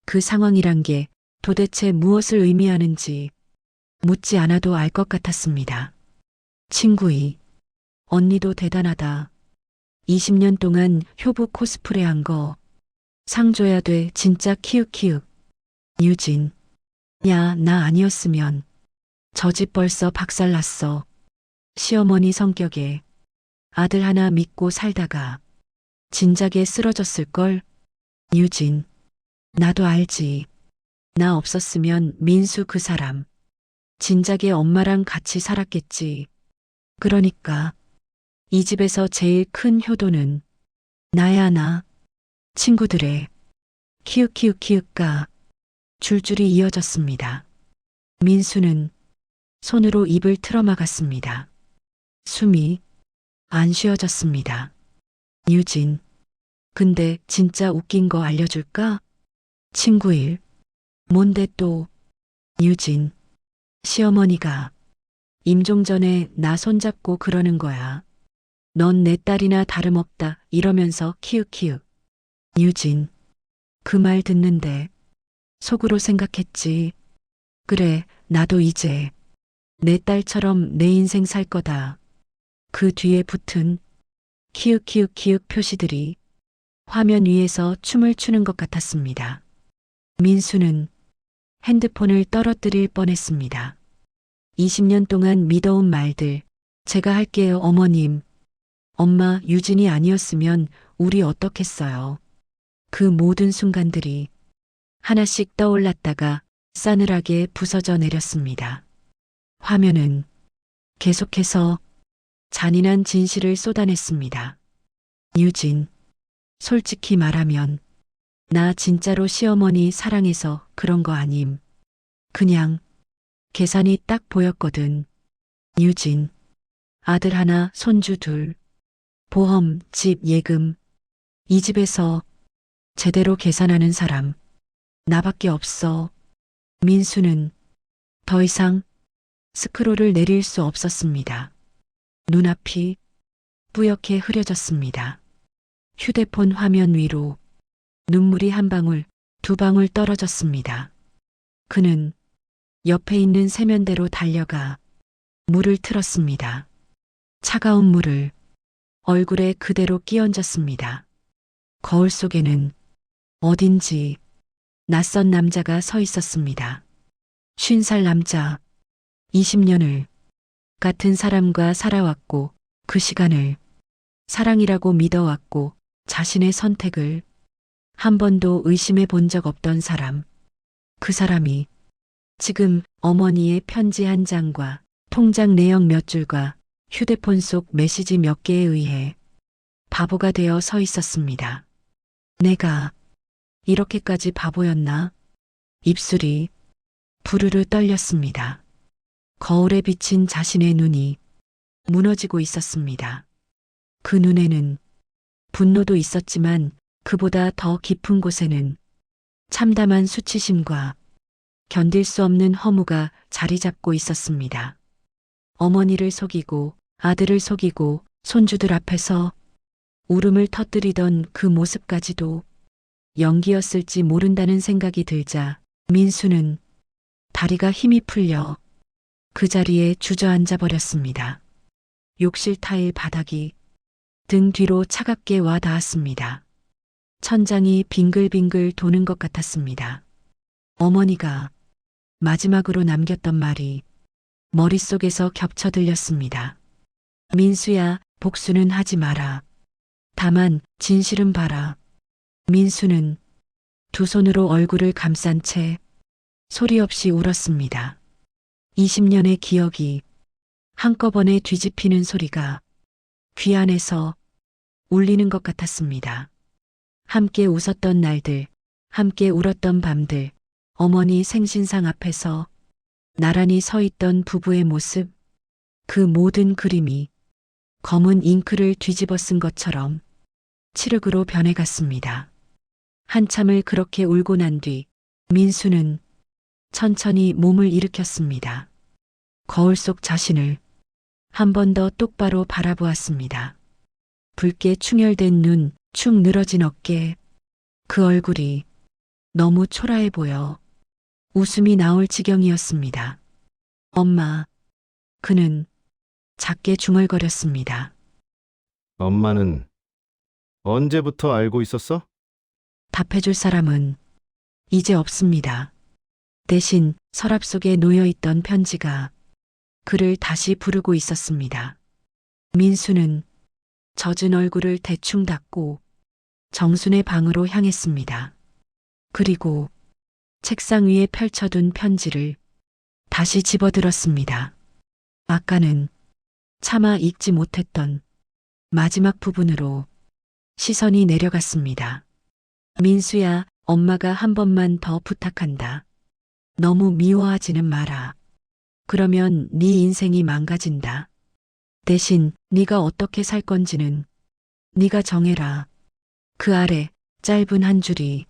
그 상황이란 게 도대체 무엇을 의미하는지 묻지 않아도 알 것 같았습니다. 친구이. 언니도 대단하다. 20년 동안 효부 코스프레 한 거 상 줘야 돼. 진짜 키읔키읔. 유진. 야, 나 아니었으면 저 집 벌써 박살났어. 시어머니 성격에 아들 하나 믿고 살다가 진작에 쓰러졌을걸. 유진. 나도 알지. 나 없었으면 민수 그 사람 진작에 엄마랑 같이 살았겠지. 그러니까 이 집에서 제일 큰 효도는 나야. 나. 친구들의 키읔키읔키읔가 줄줄이 이어졌습니다. 민수는 손으로 입을 틀어막았습니다. 숨이 안 쉬어졌습니다. 유진. 근데 진짜 웃긴 거 알려줄까? 친구일. 뭔데 또? 유진. 시어머니가 임종 전에 나 손잡고 그러는 거야. 넌 내 딸이나 다름없다 이러면서 키읔키읔. 유진. 그 말 듣는데 속으로 생각했지. 그래, 나도 이제 내 딸처럼 내 인생 살 거다. 그 뒤에 붙은 키읔키읔키읔 표시들이 화면 위에서 춤을 추는 것 같았습니다. 민수는 핸드폰을 떨어뜨릴 뻔했습니다. 20년 동안 믿어온 말들, 제가 할게요, 어머님. 엄마, 유진이 아니었으면 우리 어떻겠어요. 그 모든 순간들이 하나씩 떠올랐다가 싸늘하게 부서져 내렸습니다. 화면은 계속해서 잔인한 진실을 쏟아냈습니다. 유진, 솔직히 말하면 나 진짜로 시어머니 사랑해서 그런 거 아님. 그냥 계산이 딱 보였거든. 유진, 아들 하나, 손주 둘, 보험, 집 예금. 이 집에서 제대로 계산하는 사람 나밖에 없어. 민수는 더 이상 스크롤을 내릴 수 없었습니다. 눈앞이 뿌옇게 흐려졌습니다. 휴대폰 화면 위로 눈물이 한 방울, 두 방울 떨어졌습니다. 그는 옆에 있는 세면대로 달려가 물을 틀었습니다. 차가운 물을 얼굴에 그대로 끼얹었습니다. 거울 속에는 어딘지 낯선 남자가 서 있었습니다. 50살 남자, 20년을 같은 사람과 살아왔고 그 시간을 사랑이라고 믿어왔고 자신의 선택을 한 번도 의심해 본 적 없던 사람. 그 사람이 지금 어머니의 편지 한 장과 통장 내역 몇 줄과 휴대폰 속 메시지 몇 개에 의해 바보가 되어 서 있었습니다. 내가 이렇게까지 바보였나? 입술이 부르르 떨렸습니다. 거울에 비친 자신의 눈이 무너지고 있었습니다. 그 눈에는 분노도 있었지만 그보다 더 깊은 곳에는 참담한 수치심과 견딜 수 없는 허무가 자리 잡고 있었습니다. 어머니를 속이고 아들을 속이고 손주들 앞에서 울음을 터뜨리던 그 모습까지도 연기였을지 모른다는 생각이 들자 민수는 다리가 힘이 풀려 그 자리에 주저앉아 버렸습니다. 욕실 타일 바닥이 등 뒤로 차갑게 와 닿았습니다. 천장이 빙글빙글 도는 것 같았습니다. 어머니가 마지막으로 남겼던 말이 머릿속에서 겹쳐 들렸습니다. 민수야, 복수는 하지 마라. 다만 진실은 봐라. 민수는 두 손으로 얼굴을 감싼 채 소리 없이 울었습니다. 20년의 기억이 한꺼번에 뒤집히는 소리가 귀 안에서 울리는 것 같았습니다. 함께 웃었던 날들, 함께 울었던 밤들, 어머니 생신상 앞에서 나란히 서 있던 부부의 모습, 그 모든 그림이 검은 잉크를 뒤집어 쓴 것처럼 칠흑으로 변해갔습니다. 한참을 그렇게 울고 난 뒤 민수는 천천히 몸을 일으켰습니다. 거울 속 자신을 한 번 더 똑바로 바라보았습니다. 붉게 충혈된 눈, 축 늘어진 어깨, 그 얼굴이 너무 초라해 보여 웃음이 나올 지경이었습니다. 엄마, 그는 작게 중얼거렸습니다. 엄마는 언제부터 알고 있었어? 답해줄 사람은 이제 없습니다. 대신 서랍 속에 놓여있던 편지가 그를 다시 부르고 있었습니다. 민수는 젖은 얼굴을 대충 닦고 정순의 방으로 향했습니다. 그리고 책상 위에 펼쳐둔 편지를 다시 집어들었습니다. 아까는 차마 읽지 못했던 마지막 부분으로 시선이 내려갔습니다. 민수야, 엄마가 한 번만 더 부탁한다. 너무 미워하지는 마라. 그러면 네 인생이 망가진다. 대신 네가 어떻게 살 건지는 네가 정해라. 그 아래 짧은 한 줄이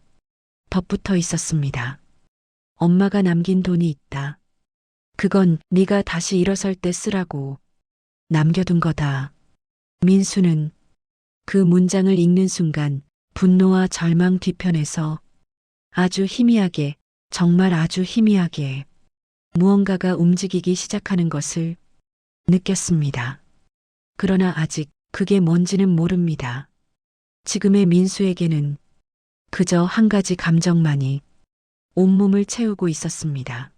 덧붙어 있었습니다. 엄마가 남긴 돈이 있다. 그건 네가 다시 일어설 때 쓰라고 남겨둔 거다. 민수는 그 문장을 읽는 순간 분노와 절망 뒤편에서 아주 희미하게, 정말 아주 희미하게 무언가가 움직이기 시작하는 것을 느꼈습니다. 그러나 아직 그게 뭔지는 모릅니다. 지금의 민수에게는 그저 한 가지 감정만이 온몸을 채우고 있었습니다.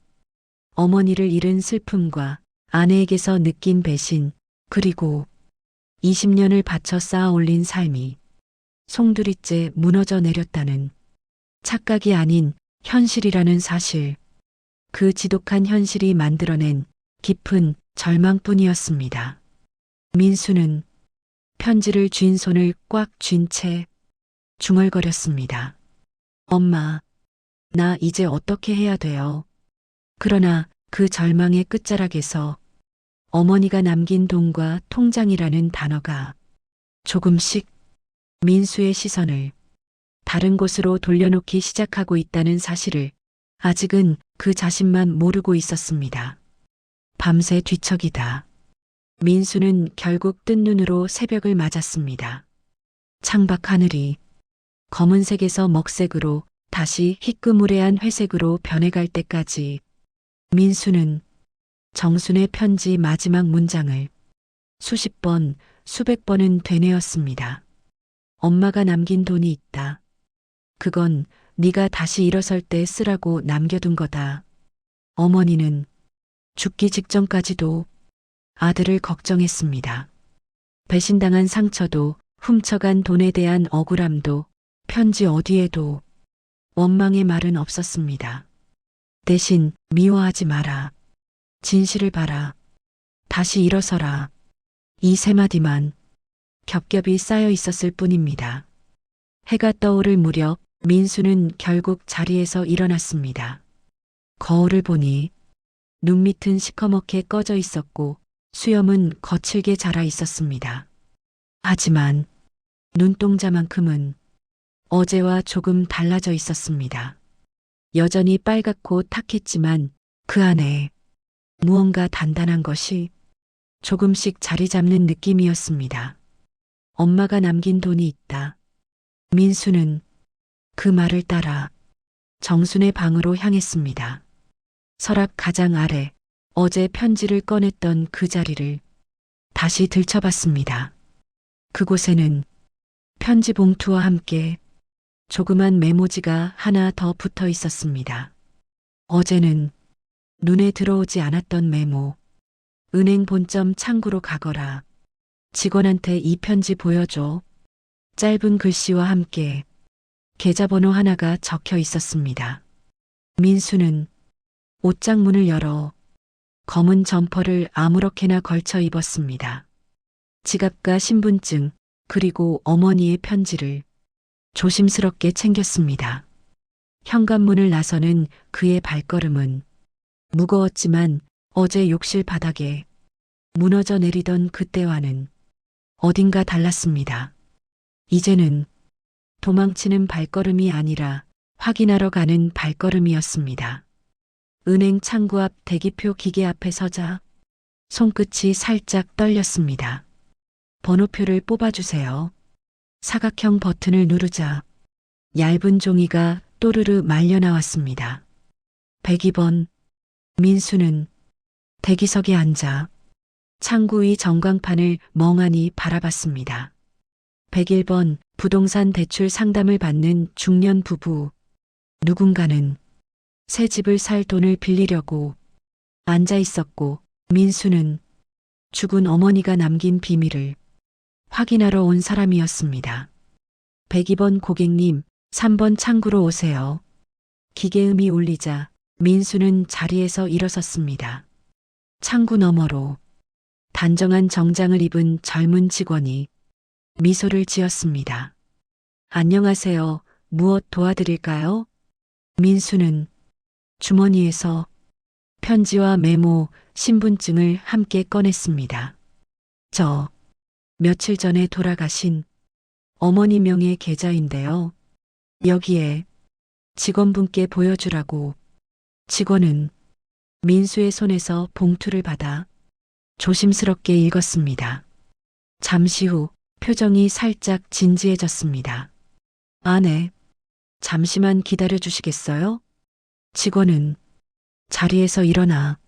어머니를 잃은 슬픔과 아내에게서 느낀 배신, 그리고 20년을 바쳐 쌓아 올린 삶이 송두리째 무너져 내렸다는 착각이 아닌 현실이라는 사실, 그 지독한 현실이 만들어낸 깊은 절망뿐이었습니다. 민수는 편지를 쥔 손을 꽉 쥔 채 중얼거렸습니다. 엄마, 나 이제 어떻게 해야 돼요? 그러나 그 절망의 끝자락에서 어머니가 남긴 돈과 통장이라는 단어가 조금씩 민수의 시선을 다른 곳으로 돌려놓기 시작하고 있다는 사실을 아직은 그 자신만 모르고 있었습니다. 밤새 뒤척이다. 민수는 결국 뜬 눈으로 새벽을 맞았습니다. 창밖 하늘이 검은색에서 먹색으로 다시 희끄무레한 회색으로 변해갈 때까지 민수는 정순의 편지 마지막 문장을 수십 번, 수백 번은 되뇌었습니다. 엄마가 남긴 돈이 있다. 그건 네가 다시 일어설 때 쓰라고 남겨둔 거다. 어머니는 죽기 직전까지도 아들을 걱정했습니다. 배신당한 상처도, 훔쳐간 돈에 대한 억울함도, 편지 어디에도 원망의 말은 없었습니다. 대신 미워하지 마라. 진실을 봐라. 다시 일어서라. 이 세 마디만 겹겹이 쌓여 있었을 뿐입니다. 해가 떠오를 무렵 민수는 결국 자리에서 일어났습니다. 거울을 보니 눈밑은 시커멓게 꺼져 있었고 수염은 거칠게 자라 있었습니다. 하지만 눈동자만큼은 어제와 조금 달라져 있었습니다. 여전히 빨갛고 탁했지만 그 안에 무언가 단단한 것이 조금씩 자리 잡는 느낌이었습니다. 엄마가 남긴 돈이 있다. 민수는 그 말을 따라 정순의 방으로 향했습니다. 서랍 가장 아래 어제 편지를 꺼냈던 그 자리를 다시 들춰봤습니다. 그곳에는 편지 봉투와 함께 조그만 메모지가 하나 더 붙어 있었습니다. 어제는 눈에 들어오지 않았던 메모. 은행 본점 창구로 가거라. 직원한테 이 편지 보여줘. 짧은 글씨와 함께 계좌번호 하나가 적혀 있었습니다. 민수는 옷장 문을 열어 검은 점퍼를 아무렇게나 걸쳐 입었습니다. 지갑과 신분증, 그리고 어머니의 편지를 조심스럽게 챙겼습니다. 현관문을 나서는 그의 발걸음은 무거웠지만 어제 욕실 바닥에 무너져 내리던 그때와는 어딘가 달랐습니다. 이제는 도망치는 발걸음이 아니라 확인하러 가는 발걸음이었습니다. 은행 창구 앞 대기표 기계 앞에 서자 손끝이 살짝 떨렸습니다. 번호표를 뽑아주세요. 사각형 버튼을 누르자 얇은 종이가 또르르 말려 나왔습니다. 102번. 민수는 대기석에 앉아 창구 위 전광판을 멍하니 바라봤습니다. 101번 부동산 대출 상담을 받는 중년 부부. 누군가는 새 집을 살 돈을 빌리려고 앉아 있었고 민수는 죽은 어머니가 남긴 비밀을 확인하러 온 사람이었습니다. 102번 고객님, 3번 창구로 오세요. 기계음이 울리자 민수는 자리에서 일어섰습니다. 창구 너머로 단정한 정장을 입은 젊은 직원이 미소를 지었습니다. 안녕하세요. 무엇 도와드릴까요? 민수는 주머니에서 편지와 메모, 신분증을 함께 꺼냈습니다. 저 며칠 전에 돌아가신 어머니 명의 계좌인데요. 여기에 직원분께 보여주라고. 직원은 민수의 손에서 봉투를 받아 조심스럽게 읽었습니다. 잠시 후 표정이 살짝 진지해졌습니다. 아, 네. 잠시만 기다려 주시겠어요? 직원은 자리에서 일어나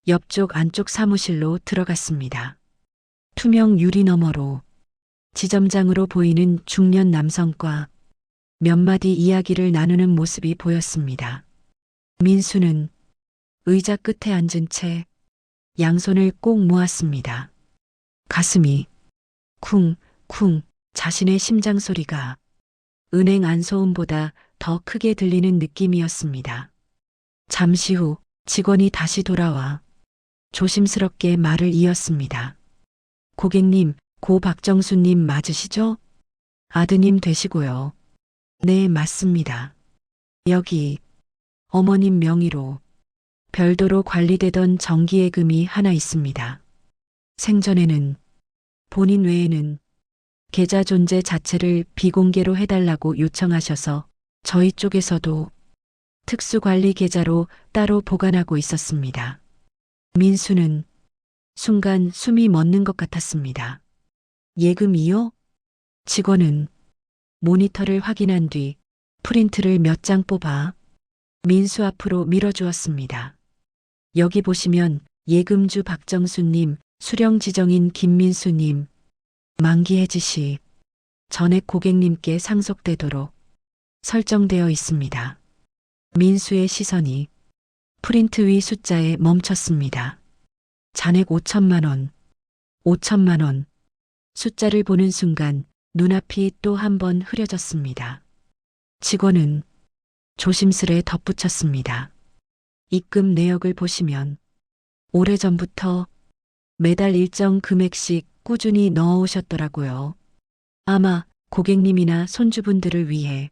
옆쪽 안쪽 사무실로 들어갔습니다. 투명 유리 너머로 지점장으로 보이는 중년 남성과 몇 마디 이야기를 나누는 모습이 보였습니다. 민수는 의자 끝에 앉은 채 양손을 꼭 모았습니다. 가슴이 쿵쿵 자신의 심장 소리가 은행 안소음보다 더 크게 들리는 느낌이었습니다. 잠시 후 직원이 다시 돌아와 조심스럽게 말을 이었습니다. 고객님, 고 박정수님 맞으시죠? 아드님 되시고요. 네, 맞습니다. 여기 어머님 명의로 별도로 관리되던 정기예금이 하나 있습니다. 생전에는 본인 외에는 계좌 존재 자체를 비공개로 해달라고 요청하셔서 저희 쪽에서도 특수관리 계좌로 따로 보관하고 있었습니다. 민수는 순간 숨이 멎는 것 같았습니다. 예금이요? 직원은 모니터를 확인한 뒤 프린트를 몇 장 뽑아 민수 앞으로 밀어주었습니다. 여기 보시면 예금주 박정수님, 수령 지정인 김민수님, 만기 해지 시 전액 고객님께 상속되도록 설정되어 있습니다. 민수의 시선이 프린트 위 숫자에 멈췄습니다. 잔액 5천만 원, 5천만 원. 숫자를 보는 순간 눈앞이 또 한 번 흐려졌습니다. 직원은 조심스레 덧붙였습니다. 입금 내역을 보시면 오래전부터 매달 일정 금액씩 꾸준히 넣어오셨더라고요. 아마 고객님이나 손주분들을 위해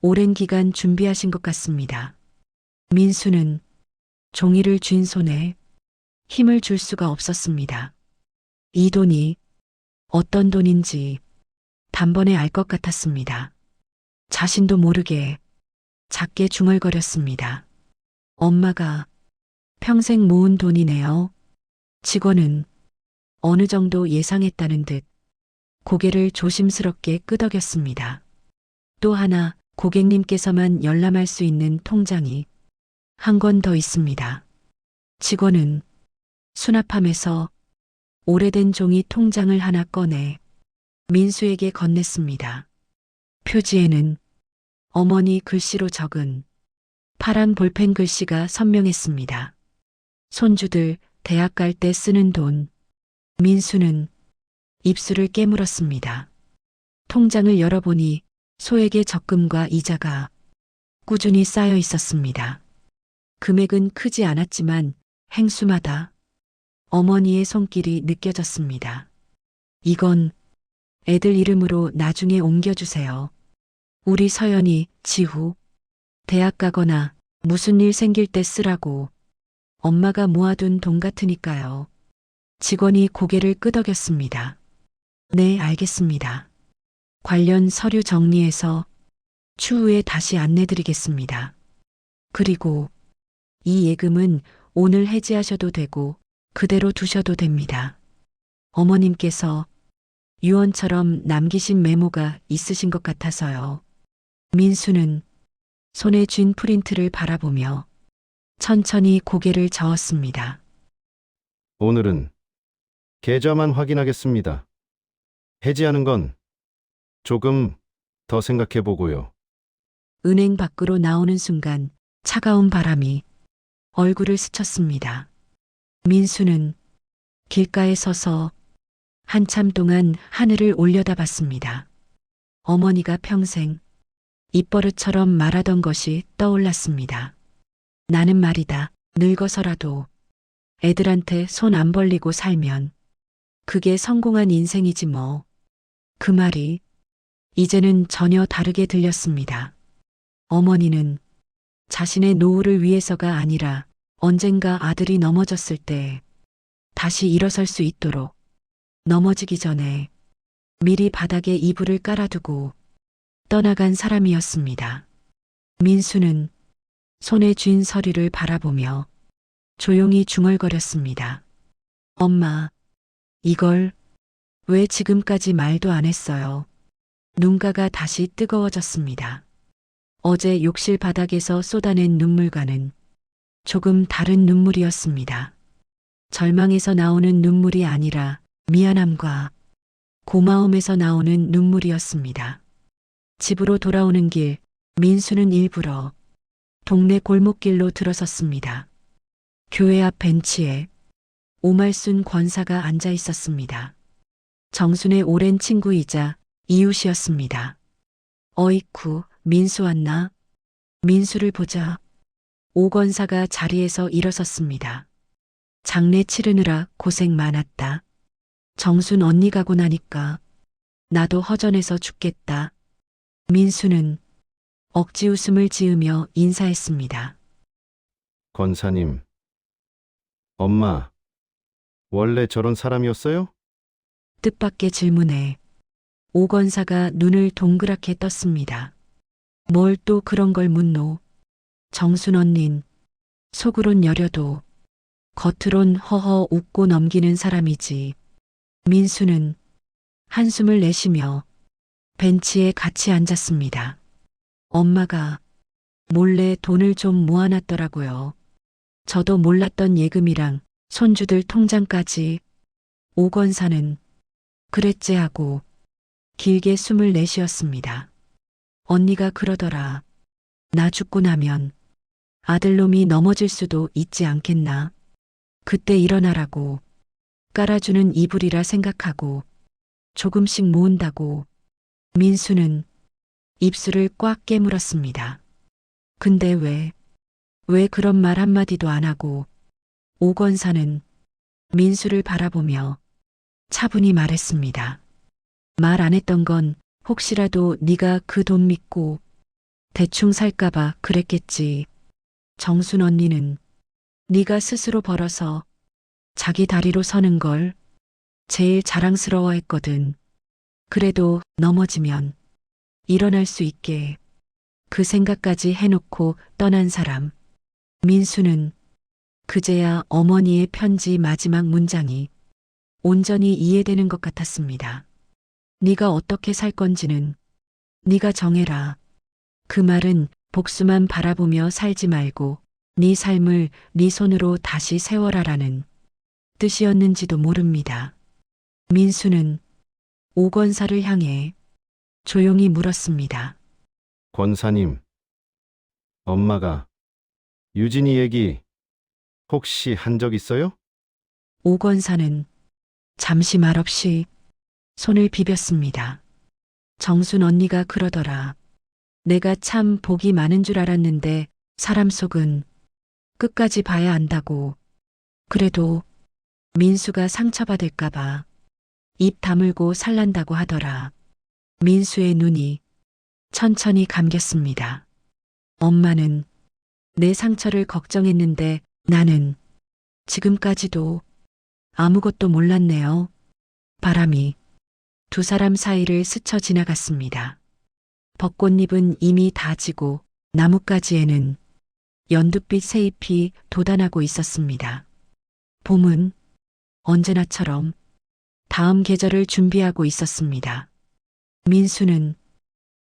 오랜 기간 준비하신 것 같습니다. 민수는 종이를 쥔 손에 힘을 줄 수가 없었습니다. 이 돈이 어떤 돈인지 단번에 알 것 같았습니다. 자신도 모르게 작게 중얼거렸습니다. 엄마가 평생 모은 돈이네요. 직원은 어느 정도 예상했다는 듯 고개를 조심스럽게 끄덕였습니다. 또 하나 고객님께서만 열람할 수 있는 통장이 한 권 더 있습니다. 직원은 수납함에서 오래된 종이 통장을 하나 꺼내 민수에게 건넸습니다. 표지에는 어머니 글씨로 적은 파란 볼펜 글씨가 선명했습니다. 손주들 대학 갈 때 쓰는 돈. 민수는 입술을 깨물었습니다. 통장을 열어보니 소액의 적금과 이자가 꾸준히 쌓여 있었습니다. 금액은 크지 않았지만 행수마다 어머니의 손길이 느껴졌습니다. 이건 애들 이름으로 나중에 옮겨주세요. 우리 서연이 지후 대학 가거나 무슨 일 생길 때 쓰라고 엄마가 모아둔 돈 같으니까요. 직원이 고개를 끄덕였습니다. 네, 알겠습니다. 관련 서류 정리해서 추후에 다시 안내드리겠습니다. 그리고 이 예금은 오늘 해지하셔도 되고 그대로 두셔도 됩니다. 어머님께서 유언처럼 남기신 메모가 있으신 것 같아서요. 민수는 손에 쥔 프린트를 바라보며 천천히 고개를 저었습니다. 오늘은 계좌만 확인하겠습니다. 해지하는 건 조금 더 생각해 보고요. 은행 밖으로 나오는 순간 차가운 바람이 얼굴을 스쳤습니다. 민수는 길가에 서서 한참 동안 하늘을 올려다봤습니다. 어머니가 평생 입버릇처럼 말하던 것이 떠올랐습니다. 나는 말이다. 늙어서라도 애들한테 손 안 벌리고 살면 그게 성공한 인생이지 뭐. 그 말이 이제는 전혀 다르게 들렸습니다. 어머니는 자신의 노후를 위해서가 아니라 언젠가 아들이 넘어졌을 때 다시 일어설 수 있도록 넘어지기 전에 미리 바닥에 이불을 깔아두고 떠나간 사람이었습니다. 민수는 손에 쥔 서류를 바라보며 조용히 중얼거렸습니다. 엄마, 이걸 왜 지금까지 말도 안 했어요? 눈가가 다시 뜨거워졌습니다. 어제 욕실 바닥에서 쏟아낸 눈물과는 조금 다른 눈물이었습니다. 절망에서 나오는 눈물이 아니라 미안함과 고마움에서 나오는 눈물이었습니다. 집으로 돌아오는 길, 민수는 일부러 동네 골목길로 들어섰습니다. 교회 앞 벤치에 오말순 권사가 앉아 있었습니다. 정순의 오랜 친구이자 이웃이었습니다. 어이쿠, 민수 왔나? 민수를 보자. 오 권사가 자리에서 일어섰습니다. 장례 치르느라 고생 많았다. 정순 언니 가고 나니까 나도 허전해서 죽겠다. 민수는 억지 웃음을 지으며 인사했습니다. 권사님. 엄마. 원래 저런 사람이었어요? 뜻밖의 질문에 오 권사가 눈을 동그랗게 떴습니다. 뭘 또 그런 걸 묻노? 정순 언닌 속으론 여려도 겉으론 허허 웃고 넘기는 사람이지. 민수는 한숨을 내쉬며 벤치에 같이 앉았습니다. 엄마가 몰래 돈을 좀 모아놨더라고요. 저도 몰랐던 예금이랑 손주들 통장까지. 오 권사는 그랬지 하고 길게 숨을 내쉬었습니다. 언니가 그러더라. 나 죽고 나면 아들놈이 넘어질 수도 있지 않겠나. 그때 일어나라고 깔아주는 이불이라 생각하고 조금씩 모은다고. 민수는 입술을 꽉 깨물었습니다. 근데 왜 그런 말 한마디도 안 하고. 오 권사는 민수를 바라보며 차분히 말했습니다. 말 안 했던 건 혹시라도 네가 그 돈 믿고 대충 살까봐 그랬겠지. 정순 언니는 네가 스스로 벌어서 자기 다리로 서는 걸 제일 자랑스러워했거든. 그래도 넘어지면 일어날 수 있게 그 생각까지 해놓고 떠난 사람. 민수는 그제야 어머니의 편지 마지막 문장이 온전히 이해되는 것 같았습니다. 네가 어떻게 살 건지는 네가 정해라. 그 말은 복수만 바라보며 살지 말고 네 삶을 네 손으로 다시 세워라라는 뜻이었는지도 모릅니다. 민수는 오 권사를 향해 조용히 물었습니다. 권사님. 엄마가 유진이 얘기 혹시 한 적 있어요? 오 권사는 잠시 말없이 손을 비볐습니다. 정순 언니가 그러더라. 내가 참 복이 많은 줄 알았는데 사람 속은 끝까지 봐야 안다고. 그래도 민수가 상처받을까봐 입 다물고 살란다고 하더라. 민수의 눈이 천천히 감겼습니다. 엄마는 내 상처를 걱정했는데 나는 지금까지도 아무것도 몰랐네요. 바람이 두 사람 사이를 스쳐 지나갔습니다. 벚꽃잎은 이미 다 지고 나뭇가지에는 연두빛 새잎이 돋아나고 있었습니다. 봄은 언제나처럼 다음 계절을 준비하고 있었습니다. 민수는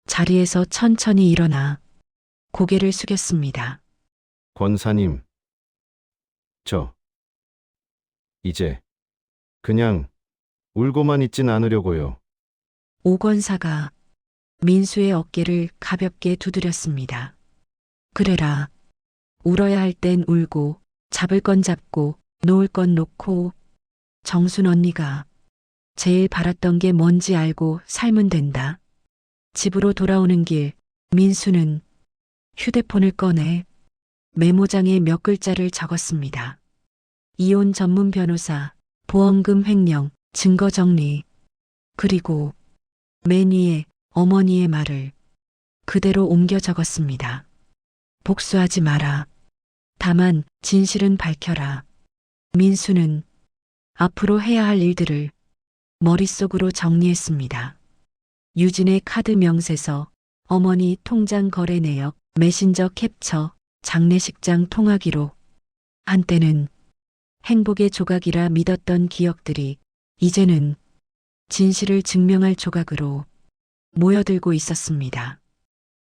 자리에서 천천히 일어나 고개를 숙였습니다. 권사님. 저 이제 그냥 울고만 있진 않으려고요. 오 권사가 민수의 어깨를 가볍게 두드렸습니다. 그래라. 울어야 할 땐 울고 잡을 건 잡고 놓을 건 놓고 정순 언니가 제일 바랐던 게 뭔지 알고 살면 된다. 집으로 돌아오는 길 민수는 휴대폰을 꺼내 메모장에 몇 글자를 적었습니다. 이혼 전문 변호사, 보험금 횡령, 증거 정리. 그리고 맨 위에 어머니의 말을 그대로 옮겨 적었습니다. 복수하지 마라. 다만 진실은 밝혀라. 민수는 앞으로 해야 할 일들을 머릿속으로 정리했습니다. 유진의 카드 명세서, 어머니 통장 거래 내역, 메신저 캡처, 장례식장 통화 기록. 한때는 행복의 조각이라 믿었던 기억들이 이제는 진실을 증명할 조각으로 모여들고 있었습니다.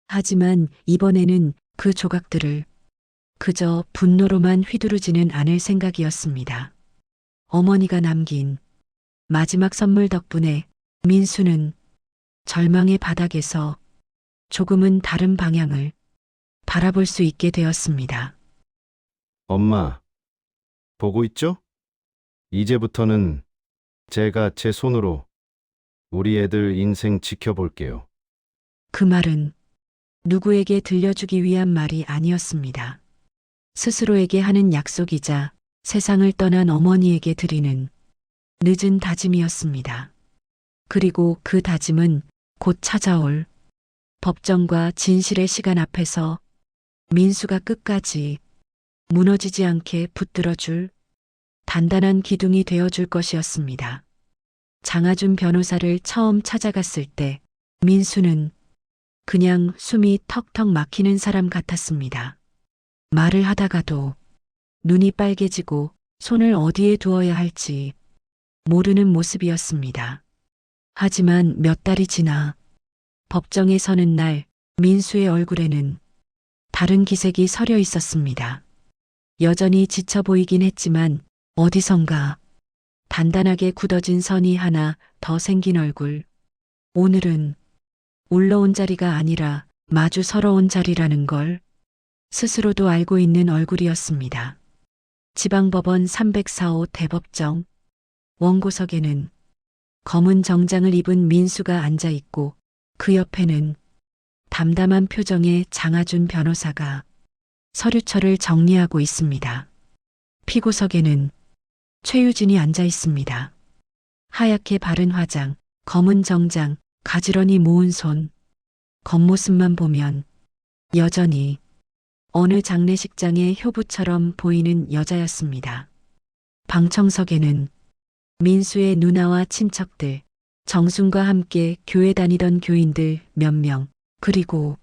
하지만 이번에는 그 조각들을 그저 분노로만 휘두르지는 않을 생각이었습니다. 어머니가 남긴 마지막 선물 덕분에 민수는 절망의 바닥에서 조금은 다른 방향을 바라볼 수 있게 되었습니다. 엄마, 보고 있죠? 이제부터는 제가 제 손으로 우리 애들 인생 지켜볼게요. 그 말은 누구에게 들려주기 위한 말이 아니었습니다. 스스로에게 하는 약속이자 세상을 떠난 어머니에게 드리는 늦은 다짐이었습니다. 그리고 그 다짐은 곧 찾아올 법정과 진실의 시간 앞에서 민수가 끝까지 무너지지 않게 붙들어줄 단단한 기둥이 되어줄 것이었습니다. 장하준 변호사를 처음 찾아갔을 때 민수는 그냥 숨이 턱턱 막히는 사람 같았습니다. 말을 하다가도 눈이 빨개지고 손을 어디에 두어야 할지 모르는 모습이었습니다. 하지만 몇 달이 지나 법정에 서는 날 민수의 얼굴에는 다른 기색이 서려 있었습니다. 여전히 지쳐 보이긴 했지만 어디선가 단단하게 굳어진 선이 하나 더 생긴 얼굴. 오늘은 올라온 자리가 아니라 마주 서러운 자리라는 걸 스스로도 알고 있는 얼굴이었습니다. 지방법원 304호 대법정. 원고석에는 검은 정장을 입은 민수가 앉아 있고 그 옆에는 담담한 표정의 장하준 변호사가 서류철을 정리하고 있습니다. 피고석에는 최유진이 앉아 있습니다. 하얗게 바른 화장, 검은 정장, 가지런히 모은 손. 겉모습만 보면 여전히 어느 장례식장의 효부처럼 보이는 여자였습니다. 방청석에는 민수의 누나와 친척들, 정순과 함께 교회 다니던 교인들 몇 명, 그리고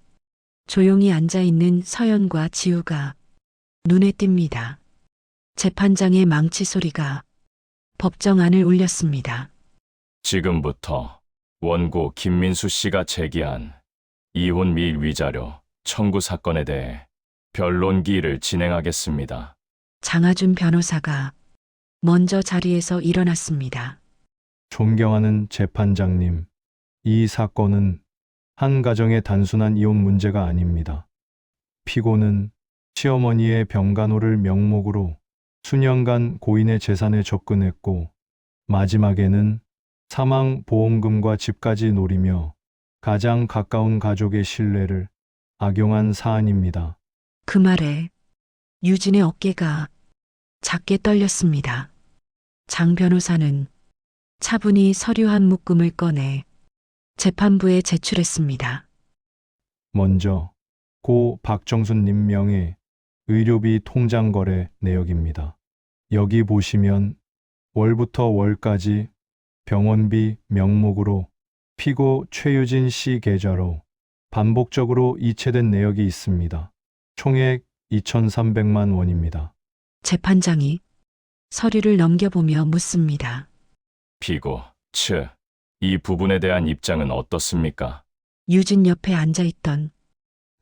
조용히 앉아있는 서연과 지우가 눈에 띕니다. 재판장의 망치 소리가 법정 안을 울렸습니다. 지금부터 원고 김민수 씨가 제기한 이혼 및 위자료 청구 사건에 대해 변론기일을 진행하겠습니다. 장하준 변호사가 먼저 자리에서 일어났습니다. 존경하는 재판장님, 이 사건은 한 가정의 단순한 이혼 문제가 아닙니다. 피고는 시어머니의 병간호를 명목으로 수년간 고인의 재산에 접근했고 마지막에는 사망 보험금과 집까지 노리며 가장 가까운 가족의 신뢰를 악용한 사안입니다. 그 말에 유진의 어깨가 작게 떨렸습니다. 장 변호사는 차분히 서류 한 묶음을 꺼내 재판부에 제출했습니다. 먼저 고 박정순님 명의 의료비 통장 거래 내역입니다. 여기 보시면 월부터 월까지 병원비 명목으로 피고 최유진 씨 계좌로 반복적으로 이체된 내역이 있습니다. 총액 2,300만 원입니다. 재판장이 서류를 넘겨보며 묻습니다. 피고 측, 이 부분에 대한 입장은 어떻습니까? 유진 옆에 앉아있던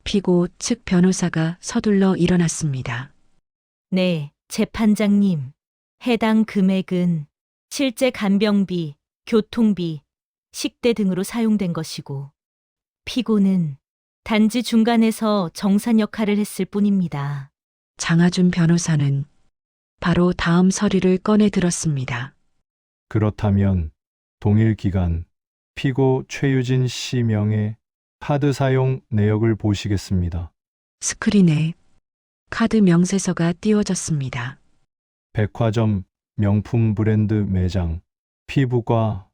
피고 측 변호사가 서둘러 일어났습니다. 네, 재판장님. 해당 금액은 실제 간병비, 교통비, 식대 등으로 사용된 것이고, 피고는 단지 중간에서 정산 역할을 했을 뿐입니다. 장하준 변호사는 바로 다음 서류를 꺼내 들었습니다. 그렇다면 동일 기간 피고 최유진 씨 명의 카드 사용 내역을 보시겠습니다. 스크린에 카드 명세서가 띄워졌습니다. 백화점, 명품 브랜드 매장, 피부과,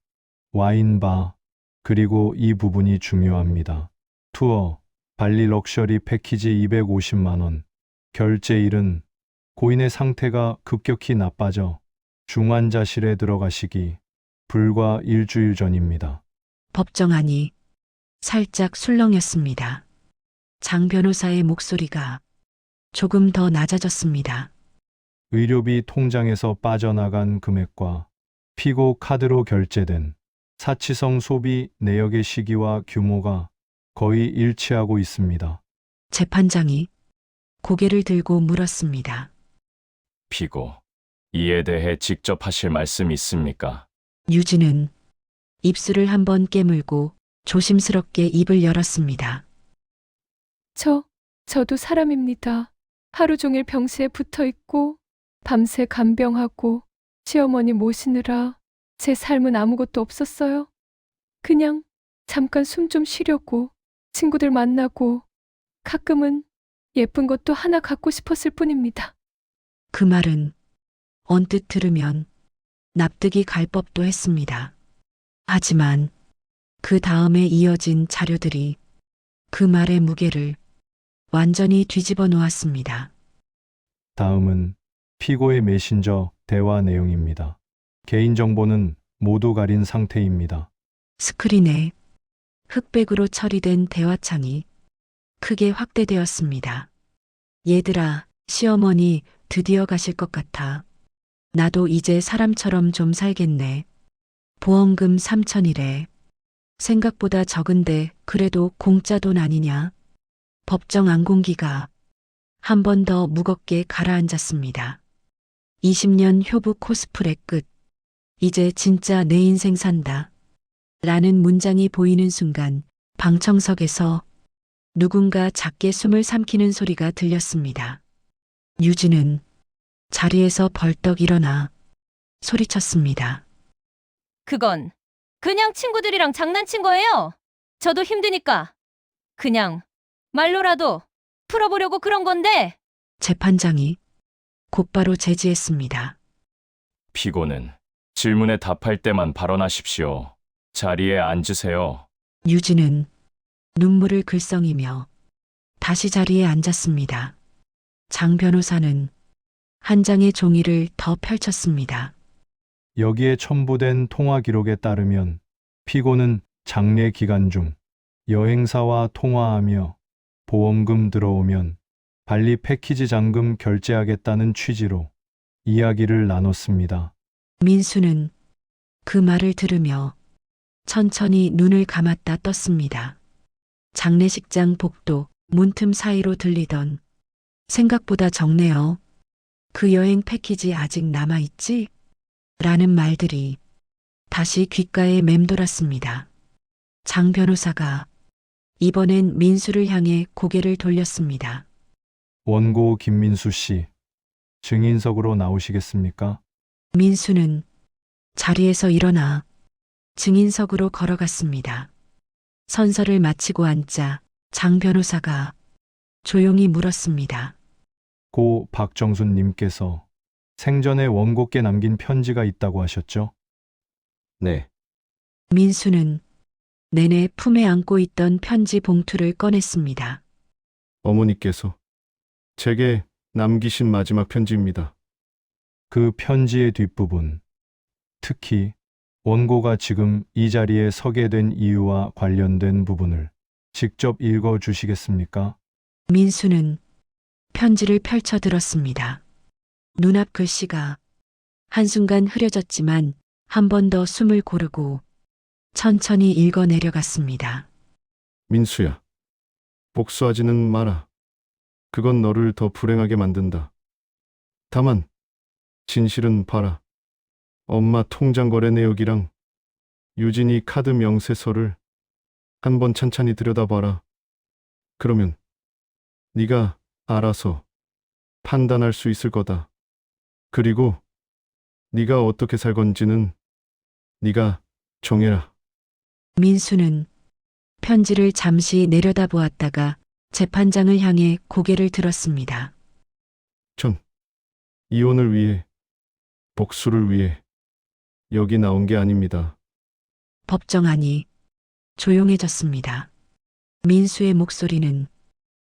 와인바, 그리고 이 부분이 중요합니다. 투어, 발리 럭셔리 패키지 250만 원. 결제일은 고인의 상태가 급격히 나빠져 중환자실에 들어가시기 불과 일주일 전입니다. 법정 안이 살짝 술렁였습니다. 장 변호사의 목소리가 조금 더 낮아졌습니다. 의료비 통장에서 빠져나간 금액과 피고 카드로 결제된 사치성 소비 내역의 시기와 규모가 거의 일치하고 있습니다. 재판장이 고개를 들고 물었습니다. 피고, 이에 대해 직접 하실 말씀 있습니까? 유진은 입술을 한번 깨물고 조심스럽게 입을 열었습니다. 저도 사람입니다. 하루 종일 병실에 붙어 있고, 밤새 간병하고, 시어머니 모시느라 제 삶은 아무것도 없었어요. 그냥 잠깐 숨 좀 쉬려고, 친구들 만나고, 가끔은 예쁜 것도 하나 갖고 싶었을 뿐입니다. 그 말은 언뜻 들으면 납득이 갈 법도 했습니다. 하지만 그 다음에 이어진 자료들이 그 말의 무게를 완전히 뒤집어 놓았습니다. 다음은 피고의 메신저 대화 내용입니다. 개인정보는 모두 가린 상태입니다. 스크린에 흑백으로 처리된 대화창이 크게 확대되었습니다. 얘들아, 시어머니 드디어 가실 것 같아. 나도 이제 사람처럼 좀 살겠네. 보험금 3천이래. 생각보다 적은데 그래도 공짜 돈 아니냐? 법정 안공기가 한 번 더 무겁게 가라앉았습니다. 20년 효부 코스프레 끝. 이제 진짜 내 인생 산다. 라는 문장이 보이는 순간 방청석에서 누군가 작게 숨을 삼키는 소리가 들렸습니다. 유진은 자리에서 벌떡 일어나 소리쳤습니다. 그건 그냥 친구들이랑 장난친 거예요. 저도 힘드니까 그냥 말로라도 풀어보려고 그런 건데. 재판장이 곧바로 제지했습니다. 피고는 질문에 답할 때만 발언하십시오. 자리에 앉으세요. 유진은 눈물을 글썽이며 다시 자리에 앉았습니다. 장 변호사는 한 장의 종이를 더 펼쳤습니다. 여기에 첨부된 통화 기록에 따르면 피고는 장례 기간 중 여행사와 통화하며 보험금 들어오면 발리 패키지 잔금 결제하겠다는 취지로 이야기를 나눴습니다. 민수는 그 말을 들으며 천천히 눈을 감았다 떴습니다. 장례식장 복도 문틈 사이로 들리던 생각보다 적네요. 그 여행 패키지 아직 남아있지? 라는 말들이 다시 귓가에 맴돌았습니다. 장 변호사가 이번엔 민수를 향해 고개를 돌렸습니다. 원고 김민수 씨, 증인석으로 나오시겠습니까? 민수는 자리에서 일어나 증인석으로 걸어갔습니다. 선서를 마치고 앉자 장 변호사가 조용히 물었습니다. 고 박정순 님께서 생전에 원고께 남긴 편지가 있다고 하셨죠? 네, 민수는 내내 품에 안고 있던 편지 봉투를 꺼냈습니다. 어머니께서 제게 남기신 마지막 편지입니다. 그 편지의 뒷부분, 특히 원고가 지금 이 자리에 서게 된 이유와 관련된 부분을 직접 읽어 주시겠습니까? 민수는 편지를 펼쳐 들었습니다. 눈앞 글씨가 한순간 흐려졌지만 한 번 더 숨을 고르고 천천히 읽어 내려갔습니다. 민수야, 복수하지는 마라. 그건 너를 더 불행하게 만든다. 다만 진실은 봐라. 엄마 통장 거래 내역이랑 유진이 카드 명세서를 한번 찬찬히 들여다봐라. 그러면 네가 알아서 판단할 수 있을 거다. 그리고 네가 어떻게 살 건지는 네가 정해라. 민수는 편지를 잠시 내려다보았다가 재판장을 향해 고개를 들었습니다. 전 이혼을 위해, 복수를 위해 여기 나온 게 아닙니다. 법정 안이 조용해졌습니다. 민수의 목소리는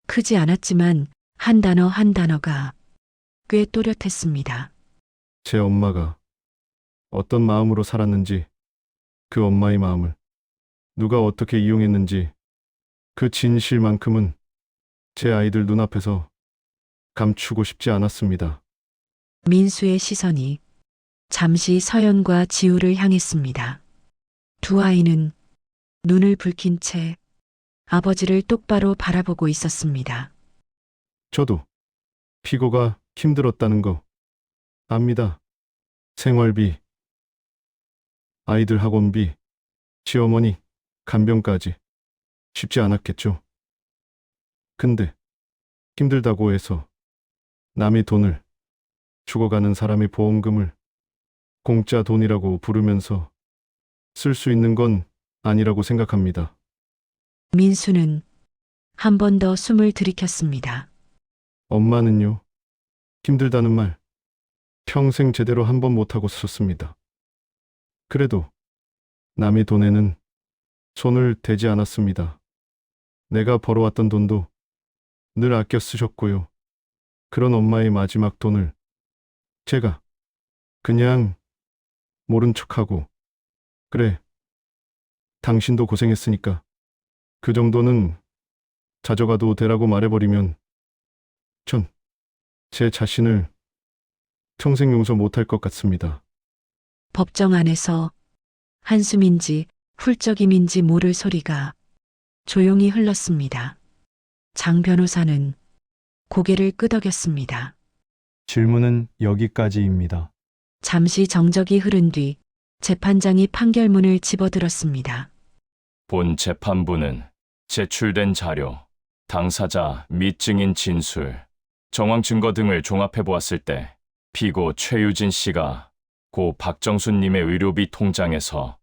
크지 않았지만 한 단어 한 단어가 꽤 또렷했습니다. 제 엄마가 어떤 마음으로 살았는지, 그 엄마의 마음을 누가 어떻게 이용했는지 그 진실만큼은 제 아이들 눈앞에서 감추고 싶지 않았습니다. 민수의 시선이 잠시 서연과 지우를 향했습니다. 두 아이는 눈을 붉힌 채 아버지를 똑바로 바라보고 있었습니다. 저도 피고가 힘들었다는 거 압니다. 생활비, 아이들 학원비, 시어머니 간병까지 쉽지 않았겠죠. 근데 힘들다고 해서 남의 돈을, 죽어가는 사람의 보험금을 공짜 돈이라고 부르면서 쓸 수 있는 건 아니라고 생각합니다. 민수는 한 번 더 숨을 들이켰습니다. 엄마는요, 힘들다는 말 평생 제대로 한 번 못하고 썼습니다. 그래도 남의 돈에는 손을 대지 않았습니다. 내가 벌어왔던 돈도 늘 아껴 쓰셨고요. 그런 엄마의 마지막 돈을 제가 그냥 모른 척하고, 그래, 당신도 고생했으니까 그 정도는 가져가도 되라고 말해버리면 전 제 자신을 평생 용서 못할 것 같습니다. 법정 안에서 한숨인지 훌쩍임인지 모를 소리가 조용히 흘렀습니다. 장 변호사는 고개를 끄덕였습니다. 질문은 여기까지입니다. 잠시 정적이 흐른 뒤 재판장이 판결문을 집어들었습니다. 본 재판부는 제출된 자료, 당사자 및 증인 진술, 정황 증거 등을 종합해 보았을 때 피고 최유진 씨가 고 박정순님의 의료비 통장에서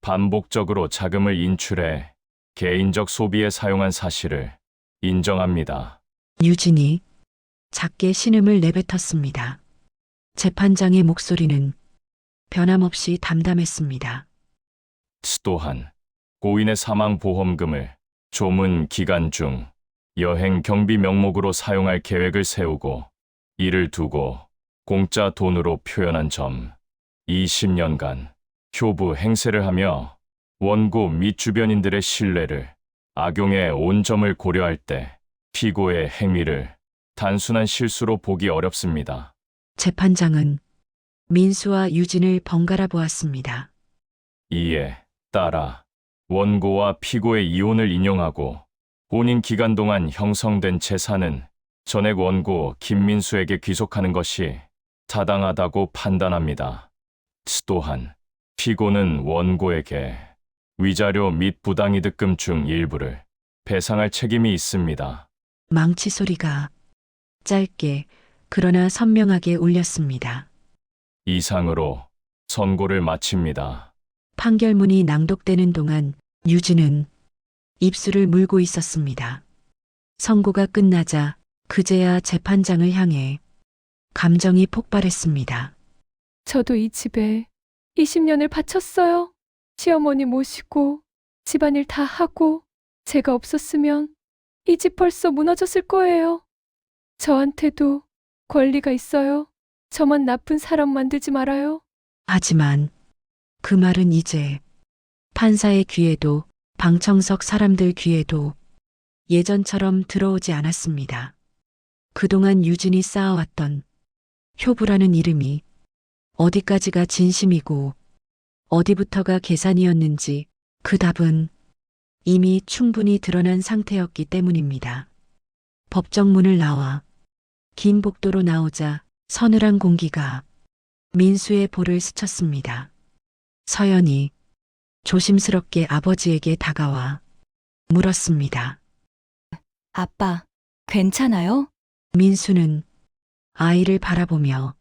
반복적으로 자금을 인출해 개인적 소비에 사용한 사실을 인정합니다. 유진이 작게 신음을 내뱉었습니다. 재판장의 목소리는 변함없이 담담했습니다. 또한 고인의 사망 보험금을 조문 기간 중 여행 경비 명목으로 사용할 계획을 세우고 이를 두고 공짜 돈으로 표현한 점, 20년간 효부 행세를 하며 원고 및 주변인들의 신뢰를 악용해 온 점을 고려할 때 피고의 행위를 단순한 실수로 보기 어렵습니다. 재판장은 민수와 유진을 번갈아 보았습니다. 이에 따라 원고와 피고의 이혼을 인용하고 혼인 기간 동안 형성된 재산은 전액 원고 김민수에게 귀속하는 것이 타당하다고 판단합니다. 또한 피고는 원고에게 위자료 및 부당이득금 중 일부를 배상할 책임이 있습니다. 망치 소리가 짧게 그러나 선명하게 울렸습니다. 이상으로 선고를 마칩니다. 판결문이 낭독되는 동안 유진은 입술을 물고 있었습니다. 선고가 끝나자 그제야 재판장을 향해 감정이 폭발했습니다. 저도 이 집에 20년을 바쳤어요. 시어머니 모시고 집안일 다 하고 제가 없었으면 이 집 벌써 무너졌을 거예요. 저한테도 권리가 있어요. 저만 나쁜 사람 만들지 말아요. 하지만 그 말은 이제 판사의 귀에도 방청석 사람들 귀에도 예전처럼 들어오지 않았습니다. 그동안 유진이 쌓아왔던 효부라는 이름이 어디까지가 진심이고 어디부터가 계산이었는지 그 답은 이미 충분히 드러난 상태였기 때문입니다. 법정문을 나와 긴 복도로 나오자 서늘한 공기가 민수의 볼을 스쳤습니다. 서연이 조심스럽게 아버지에게 다가와 물었습니다. 아빠, 괜찮아요? 민수는 아이를 바라보며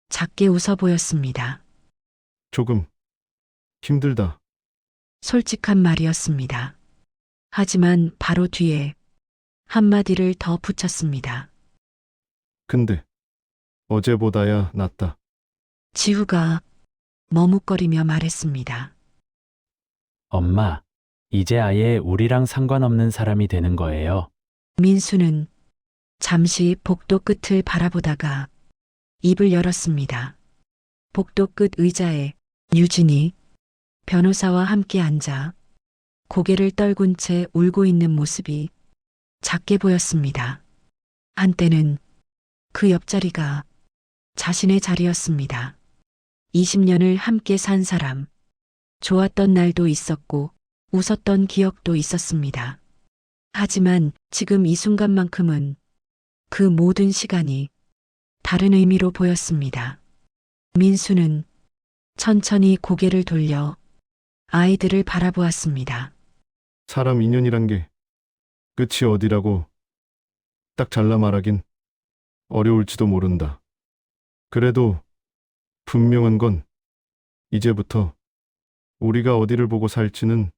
작게 웃어 보였습니다. 조금 힘들다. 솔직한 말이었습니다. 하지만 바로 뒤에 한마디를 더 붙였습니다. 근데 어제보다야 낫다. 지우가 머뭇거리며 말했습니다. 엄마, 이제 아예 우리랑 상관없는 사람이 되는 거예요. 민수는 잠시 복도 끝을 바라보다가 입을 열었습니다. 복도 끝 의자에 유진이 변호사와 함께 앉아 고개를 떨군 채 울고 있는 모습이 작게 보였습니다. 한때는 그 옆자리가 자신의 자리였습니다. 20년을 함께 산 사람, 좋았던 날도 있었고 웃었던 기억도 있었습니다. 하지만 지금 이 순간만큼은 그 모든 시간이 다른 의미로 보였습니다. 민수는 천천히 고개를 돌려 아이들을 바라보았습니다. 사람 인연이란 게 끝이 어디라고 딱 잘라 말하긴 어려울지도 모른다. 그래도 분명한 건 이제부터 우리가 어디를 보고 살지는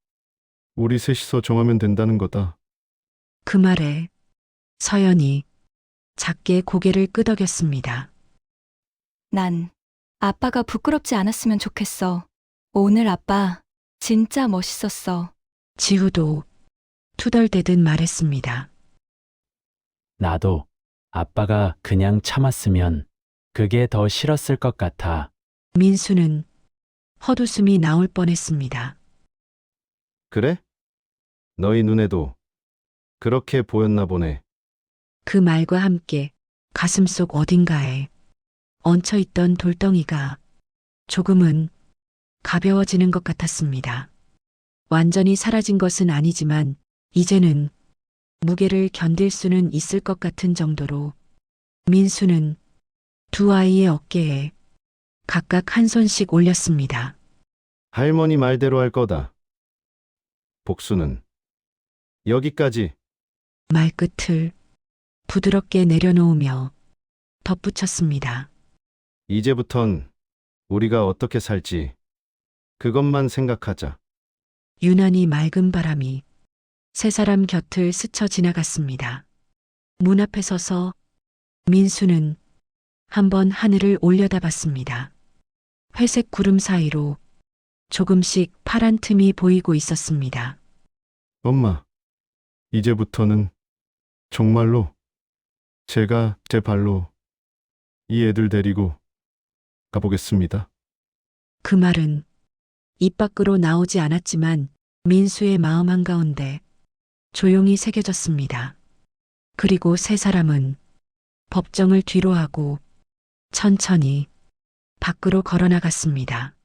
우리 셋이서 정하면 된다는 거다. 그 말에 서연이 작게 고개를 끄덕였습니다. 난 아빠가 부끄럽지 않았으면 좋겠어. 오늘 아빠 진짜 멋있었어. 지우도 투덜대듯 말했습니다. 나도 아빠가 그냥 참았으면 그게 더 싫었을 것 같아. 민수는 헛웃음이 나올 뻔했습니다. 그래? 너희 눈에도 그렇게 보였나 보네. 그 말과 함께 가슴속 어딘가에 얹혀있던 돌덩이가 조금은 가벼워지는 것 같았습니다. 완전히 사라진 것은 아니지만 이제는 무게를 견딜 수는 있을 것 같은 정도로 민수는 두 아이의 어깨에 각각 한 손씩 올렸습니다. 할머니 말대로 할 거다. 복수는 여기까지. 말끝을 부드럽게 내려놓으며 덧붙였습니다. 이제부턴 우리가 어떻게 살지 그것만 생각하자. 유난히 맑은 바람이 세 사람 곁을 스쳐 지나갔습니다. 문 앞에 서서 민수는 한번 하늘을 올려다봤습니다. 회색 구름 사이로 조금씩 파란 틈이 보이고 있었습니다. 엄마, 이제부터는 정말로 제가 제 발로 이 애들 데리고 가보겠습니다. 그 말은 입 밖으로 나오지 않았지만 민수의 마음 한가운데 조용히 새겨졌습니다. 그리고 세 사람은 법정을 뒤로하고 천천히 밖으로 걸어나갔습니다.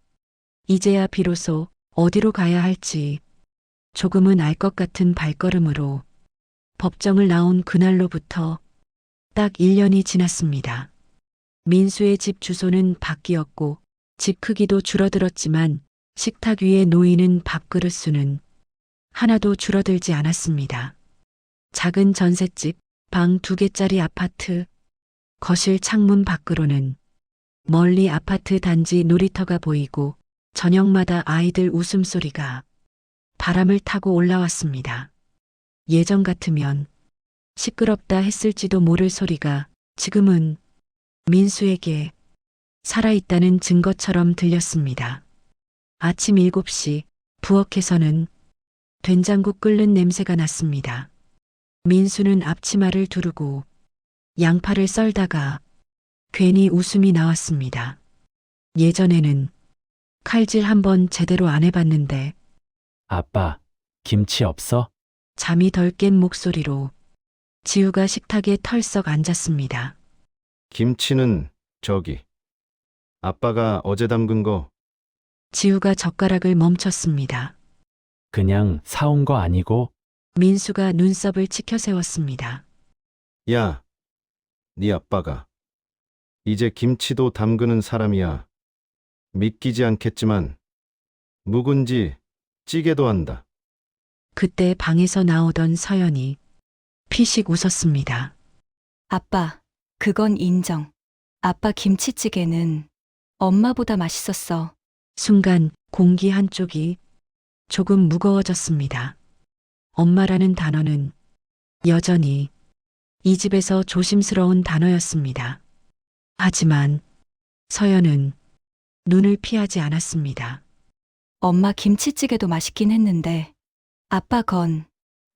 이제야 비로소 어디로 가야 할지 조금은 알 것 같은 발걸음으로 법정을 나온 그날로부터 딱 1년이 지났습니다. 민수의 집 주소는 바뀌었고 집 크기도 줄어들었지만 식탁 위에 놓이는 밥그릇 수는 하나도 줄어들지 않았습니다. 작은 전셋집, 방 2개짜리 아파트, 거실 창문 밖으로는 멀리 아파트 단지 놀이터가 보이고 저녁마다 아이들 웃음소리가 바람을 타고 올라왔습니다. 예전 같으면 시끄럽다 했을지도 모를 소리가 지금은 민수에게 살아있다는 증거처럼 들렸습니다. 아침 7시 부엌에서는 된장국 끓는 냄새가 났습니다. 민수는 앞치마를 두르고 양파를 썰다가 괜히 웃음이 나왔습니다. 예전에는 칼질 한번 제대로 안 해봤는데 아빠, 김치 없어? 잠이 덜 깬 목소리로 지우가 식탁에 털썩 앉았습니다. 김치는 저기. 아빠가 어제 담근 거. 지우가 젓가락을 멈췄습니다. 그냥 사온 거 아니고? 민수가 눈썹을 치켜 세웠습니다. 야, 네 아빠가 이제 김치도 담그는 사람이야. 믿기지 않겠지만 묵은지 찌개도 한다. 그때 방에서 나오던 서연이 피식 웃었습니다. 아빠, 그건 인정. 아빠 김치찌개는 엄마보다 맛있었어. 순간 공기 한쪽이 조금 무거워졌습니다. 엄마라는 단어는 여전히 이 집에서 조심스러운 단어였습니다. 하지만 서연은 눈을 피하지 않았습니다. 엄마 김치찌개도 맛있긴 했는데 아빠 건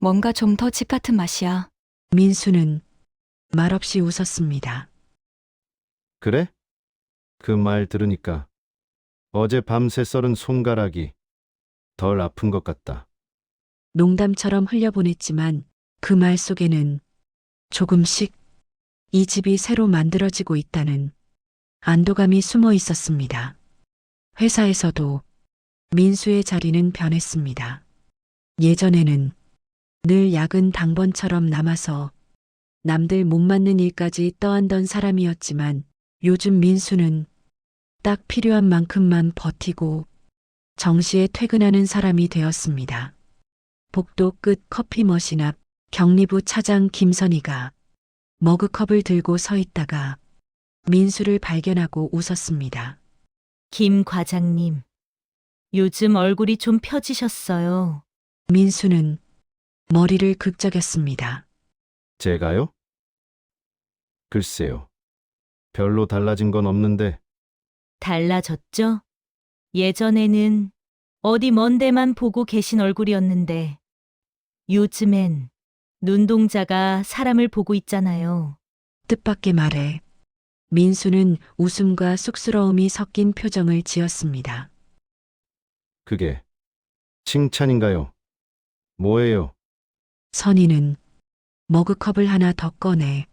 뭔가 좀 더 집 같은 맛이야. 민수는 말없이 웃었습니다. 그래? 그 말 들으니까 어제 밤새 썰은 손가락이 덜 아픈 것 같다. 농담처럼 흘려보냈지만 그 말 속에는 조금씩 이 집이 새로 만들어지고 있다는 안도감이 숨어 있었습니다. 회사에서도 민수의 자리는 변했습니다. 예전에는 늘 야근 당번처럼 남아서 남들 못 맞는 일까지 떠안던 사람이었지만 요즘 민수는 딱 필요한 만큼만 버티고 정시에 퇴근하는 사람이 되었습니다. 복도 끝 커피 머신 앞 격리부 차장 김선희가 머그컵을 들고 서 있다가 민수를 발견하고 웃었습니다. 김 과장님, 요즘 얼굴이 좀 펴지셨어요. 민수는 머리를 극적였습니다. 제가요? 글쎄요. 별로 달라진 건 없는데 달라졌죠? 예전에는 어디 먼 데만 보고 계신 얼굴이었는데 요즘엔 눈동자가 사람을 보고 있잖아요. 뜻밖의 말에 민수는 웃음과 쑥스러움이 섞인 표정을 지었습니다. 그게 칭찬인가요? 뭐예요? 선희는 머그컵을 하나 더 꺼내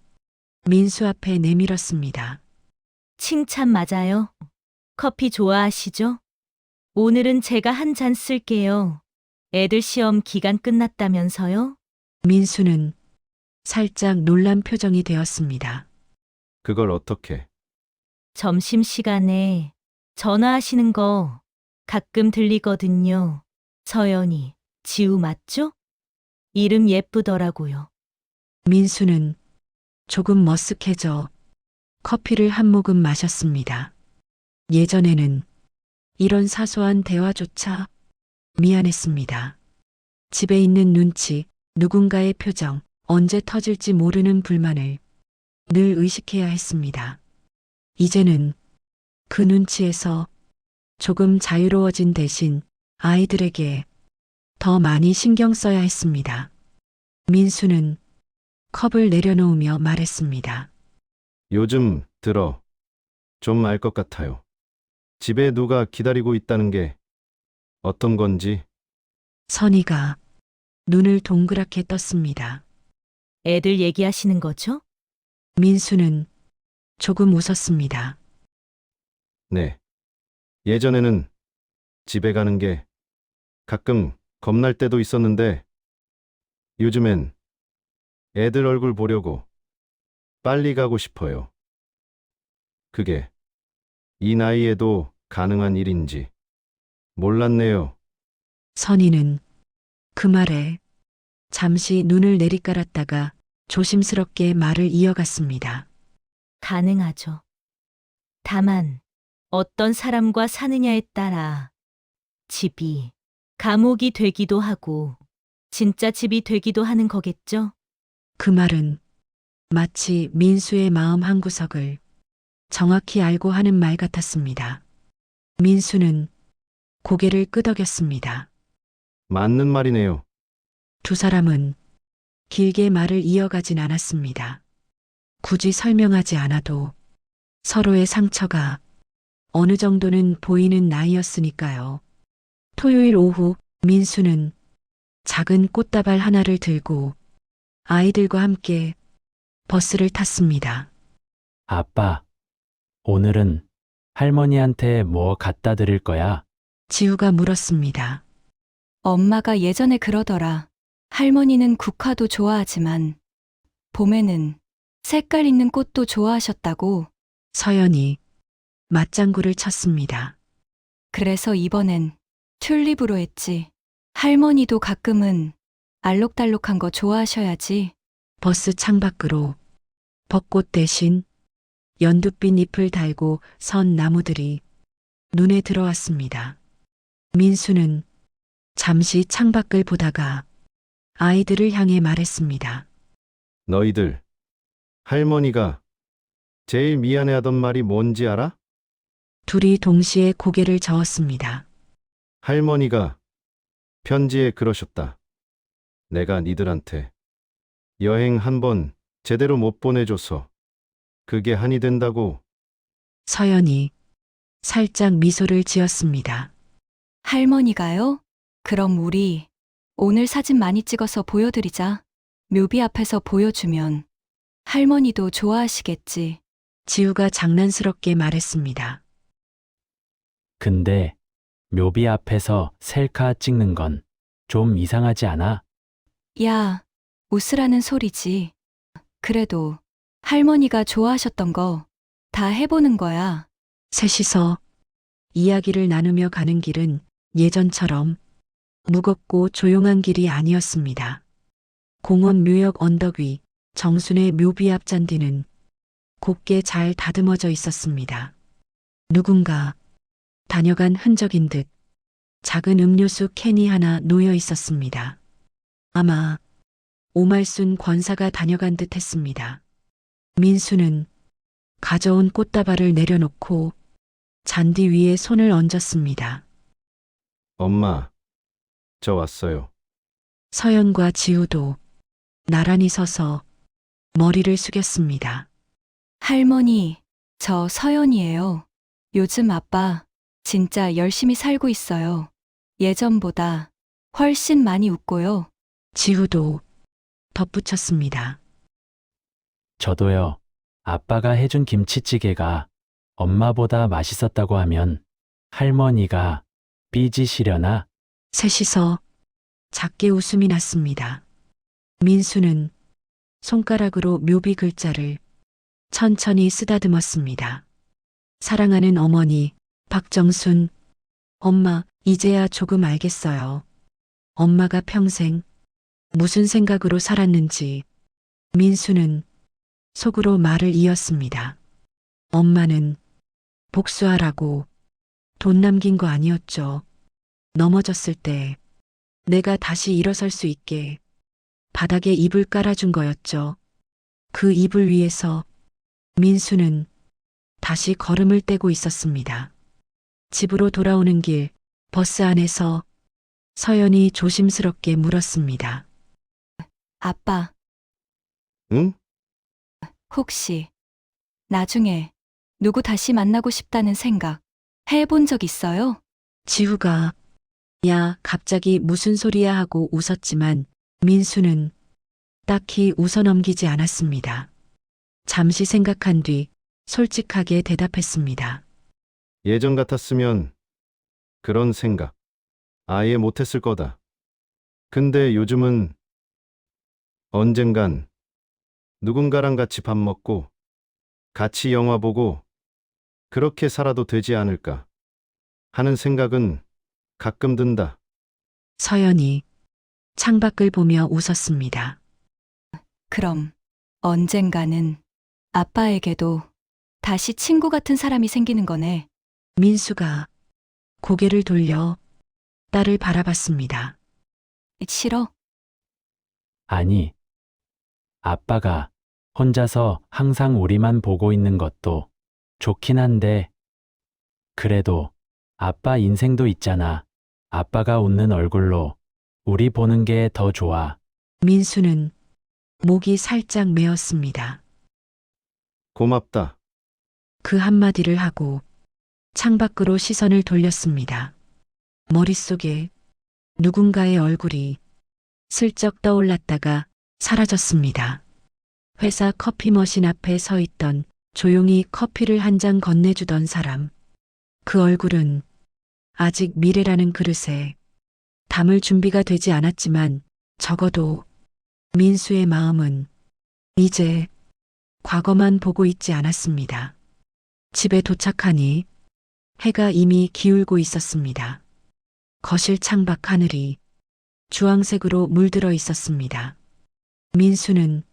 민수 앞에 내밀었습니다. 칭찬 맞아요. 커피 좋아하시죠? 오늘은 제가 한 잔 쓸게요. 애들 시험 기간 끝났다면서요? 민수는 살짝 놀란 표정이 되었습니다. 그걸 어떻게? 점심시간에 전화하시는 거 가끔 들리거든요. 서연이, 지우 맞죠? 이름 예쁘더라고요. 민수는 조금 머쓱해져 커피를 한 모금 마셨습니다. 예전에는 이런 사소한 대화조차 미안했습니다. 집에 있는 눈치, 누군가의 표정, 언제 터질지 모르는 불만을 늘 의식해야 했습니다. 이제는 그 눈치에서 조금 자유로워진 대신 아이들에게 더 많이 신경 써야 했습니다. 민수는 컵을 내려놓으며 말했습니다. 요즘 들어 좀 알 것 같아요. 집에 누가 기다리고 있다는 게 어떤 건지. 선희가 눈을 동그랗게 떴습니다. 애들 얘기하시는 거죠? 민수는 조금 웃었습니다. 네. 예전에는 집에 가는 게 가끔 겁날 때도 있었는데 요즘엔 애들 얼굴 보려고 빨리 가고 싶어요. 그게 이 나이에도 가능한 일인지 몰랐네요. 선희는 그 말에 잠시 눈을 내리깔았다가 조심스럽게 말을 이어갔습니다. 가능하죠. 다만 어떤 사람과 사느냐에 따라 집이 감옥이 되기도 하고 진짜 집이 되기도 하는 거겠죠? 그 말은 마치 민수의 마음 한구석을 정확히 알고 하는 말 같았습니다. 민수는 고개를 끄덕였습니다. 맞는 말이네요. 두 사람은 길게 말을 이어가진 않았습니다. 굳이 설명하지 않아도 서로의 상처가 어느 정도는 보이는 나이였으니까요. 토요일 오후 민수는 작은 꽃다발 하나를 들고 아이들과 함께 버스를 탔습니다. 아빠, 오늘은 할머니한테 뭐 갖다 드릴 거야? 지우가 물었습니다. 엄마가 예전에 그러더라. 할머니는 국화도 좋아하지만 봄에는 색깔 있는 꽃도 좋아하셨다고. 서연이 맞장구를 쳤습니다. 그래서 이번엔 튤립으로 했지. 할머니도 가끔은 알록달록한 거 좋아하셔야지. 버스 창밖으로 벚꽃 대신 연두빛 잎을 달고 선 나무들이 눈에 들어왔습니다. 민수는 잠시 창밖을 보다가 아이들을 향해 말했습니다. 너희들 할머니가 제일 미안해하던 말이 뭔지 알아? 둘이 동시에 고개를 저었습니다. 할머니가 편지에 그러셨다. 내가 니들한테 여행 한 번 제대로 못 보내줘서 그게 한이 된다고. 서연이 살짝 미소를 지었습니다. 할머니가요? 그럼 우리 오늘 사진 많이 찍어서 보여드리자. 묘비 앞에서 보여주면 할머니도 좋아하시겠지. 지우가 장난스럽게 말했습니다. 근데 묘비 앞에서 셀카 찍는 건 좀 이상하지 않아? 야, 웃으라는 소리지. 그래도 할머니가 좋아하셨던 거 다 해보는 거야. 셋이서 이야기를 나누며 가는 길은 예전처럼 무겁고 조용한 길이 아니었습니다. 공원 묘역 언덕 위 정순의 묘비 앞 잔디는 곱게 잘 다듬어져 있었습니다. 누군가 다녀간 흔적인 듯 작은 음료수 캔이 하나 놓여 있었습니다. 아마 오말순 권사가 다녀간 듯 했습니다. 민수는 가져온 꽃다발을 내려놓고 잔디 위에 손을 얹었습니다. 엄마, 저 왔어요. 서연과 지우도 나란히 서서 머리를 숙였습니다. 할머니, 저 서연이에요. 요즘 아빠 진짜 열심히 살고 있어요. 예전보다 훨씬 많이 웃고요. 지우도 덧붙였습니다. 저도요. 아빠가 해준 김치찌개가 엄마보다 맛있었다고 하면 할머니가 삐지시려나? 셋이서 작게 웃음이 났습니다. 민수는 손가락으로 묘비 글자를 천천히 쓰다듬었습니다. 사랑하는 어머니, 박정순. 엄마, 이제야 조금 알겠어요. 엄마가 평생 무슨 생각으로 살았는지. 민수는 속으로 말을 이었습니다. 엄마는 복수하라고 돈 남긴 거 아니었죠. 넘어졌을 때 내가 다시 일어설 수 있게 바닥에 이불 깔아준 거였죠. 그 이불 위에서 민수는 다시 걸음을 떼고 있었습니다. 집으로 돌아오는 길 버스 안에서 서연이 조심스럽게 물었습니다. 아빠, 응? 혹시 나중에 누구 다시 만나고 싶다는 생각 해본 적 있어요? 지우가 야, 갑자기 무슨 소리야 하고 웃었지만 민수는 딱히 웃어넘기지 않았습니다. 잠시 생각한 뒤 솔직하게 대답했습니다. 예전 같았으면 그런 생각 아예 못했을 거다. 근데 요즘은 언젠간 누군가랑 같이 밥 먹고 같이 영화 보고 그렇게 살아도 되지 않을까 하는 생각은 가끔 든다. 서연이 창밖을 보며 웃었습니다. 그럼 언젠가는 아빠에게도 다시 친구 같은 사람이 생기는 거네. 민수가 고개를 돌려 딸을 바라봤습니다. 싫어? 아니. 아빠가 혼자서 항상 우리만 보고 있는 것도 좋긴 한데, 그래도 아빠 인생도 있잖아. 아빠가 웃는 얼굴로 우리 보는 게 더 좋아. 민수는 목이 살짝 메었습니다. 고맙다. 그 한마디를 하고 창밖으로 시선을 돌렸습니다. 머릿속에 누군가의 얼굴이 슬쩍 떠올랐다가 사라졌습니다. 회사 커피 머신 앞에 서 있던 조용히 커피를 한 잔 건네주던 사람. 그 얼굴은 아직 미래라는 그릇에 담을 준비가 되지 않았지만 적어도 민수의 마음은 이제 과거만 보고 있지 않았습니다. 집에 도착하니 해가 이미 기울고 있었습니다. 거실 창밖 하늘이 주황색으로 물들어 있었습니다. 민수는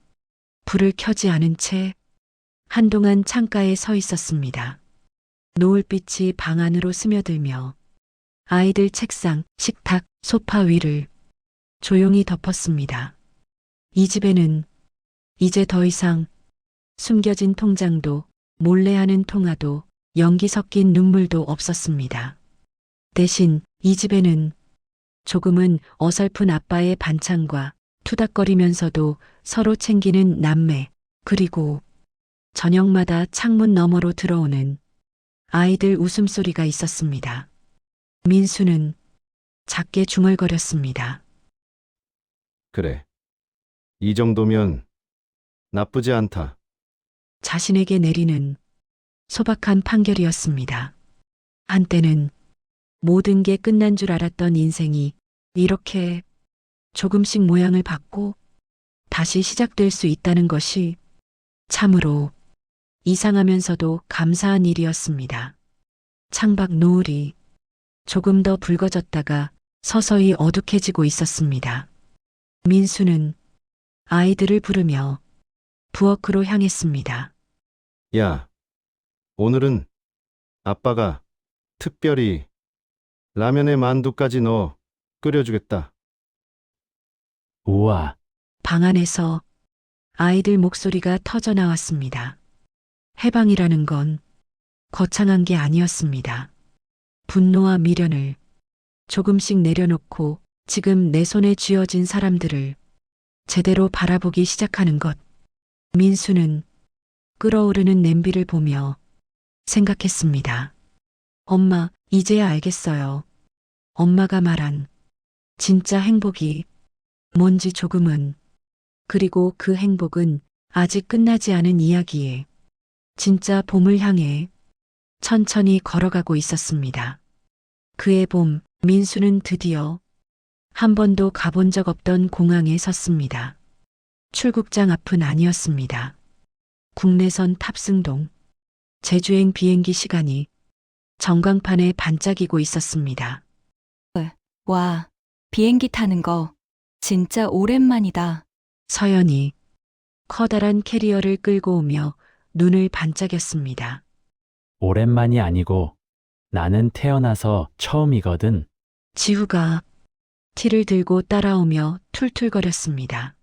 불을 켜지 않은 채 한동안 창가에 서 있었습니다. 노을빛이 방 안으로 스며들며 아이들 책상, 식탁, 소파 위를 조용히 덮었습니다. 이 집에는 이제 더 이상 숨겨진 통장도 몰래 하는 통화도 연기 섞인 눈물도 없었습니다. 대신 이 집에는 조금은 어설픈 아빠의 반찬과 투닥거리면서도 서로 챙기는 남매, 그리고 저녁마다 창문 너머로 들어오는 아이들 웃음소리가 있었습니다. 민수는 작게 중얼거렸습니다. 그래. 이 정도면 나쁘지 않다. 자신에게 내리는 소박한 판결이었습니다. 한때는 모든 게 끝난 줄 알았던 인생이 이렇게 조금씩 모양을 받고 다시 시작될 수 있다는 것이 참으로 이상하면서도 감사한 일이었습니다. 창밖 노을이 조금 더 붉어졌다가 서서히 어둑해지고 있었습니다. 민수는 아이들을 부르며 부엌으로 향했습니다. 야, 오늘은 아빠가 특별히 라면에 만두까지 넣어 끓여주겠다. 우와, 방 안에서 아이들 목소리가 터져 나왔습니다. 해방이라는 건 거창한 게 아니었습니다. 분노와 미련을 조금씩 내려놓고 지금 내 손에 쥐어진 사람들을 제대로 바라보기 시작하는 것. 민수는 끓어오르는 냄비를 보며 생각했습니다. 엄마, 이제야 알겠어요. 엄마가 말한 진짜 행복이 뭔지 조금은. 그리고 그 행복은 아직 끝나지 않은 이야기에 진짜 봄을 향해 천천히 걸어가고 있었습니다. 그해 봄, 민수는 드디어 한 번도 가본 적 없던 공항에 섰습니다. 출국장 앞은 아니었습니다. 국내선 탑승동, 제주행 비행기 시간이 전광판에 반짝이고 있었습니다. 와, 비행기 타는 거 진짜 오랜만이다. 서연이 커다란 캐리어를 끌고 오며 눈을 반짝였습니다. 오랜만이 아니고 나는 태어나서 처음이거든. 지우가 티를 들고 따라오며 툴툴거렸습니다.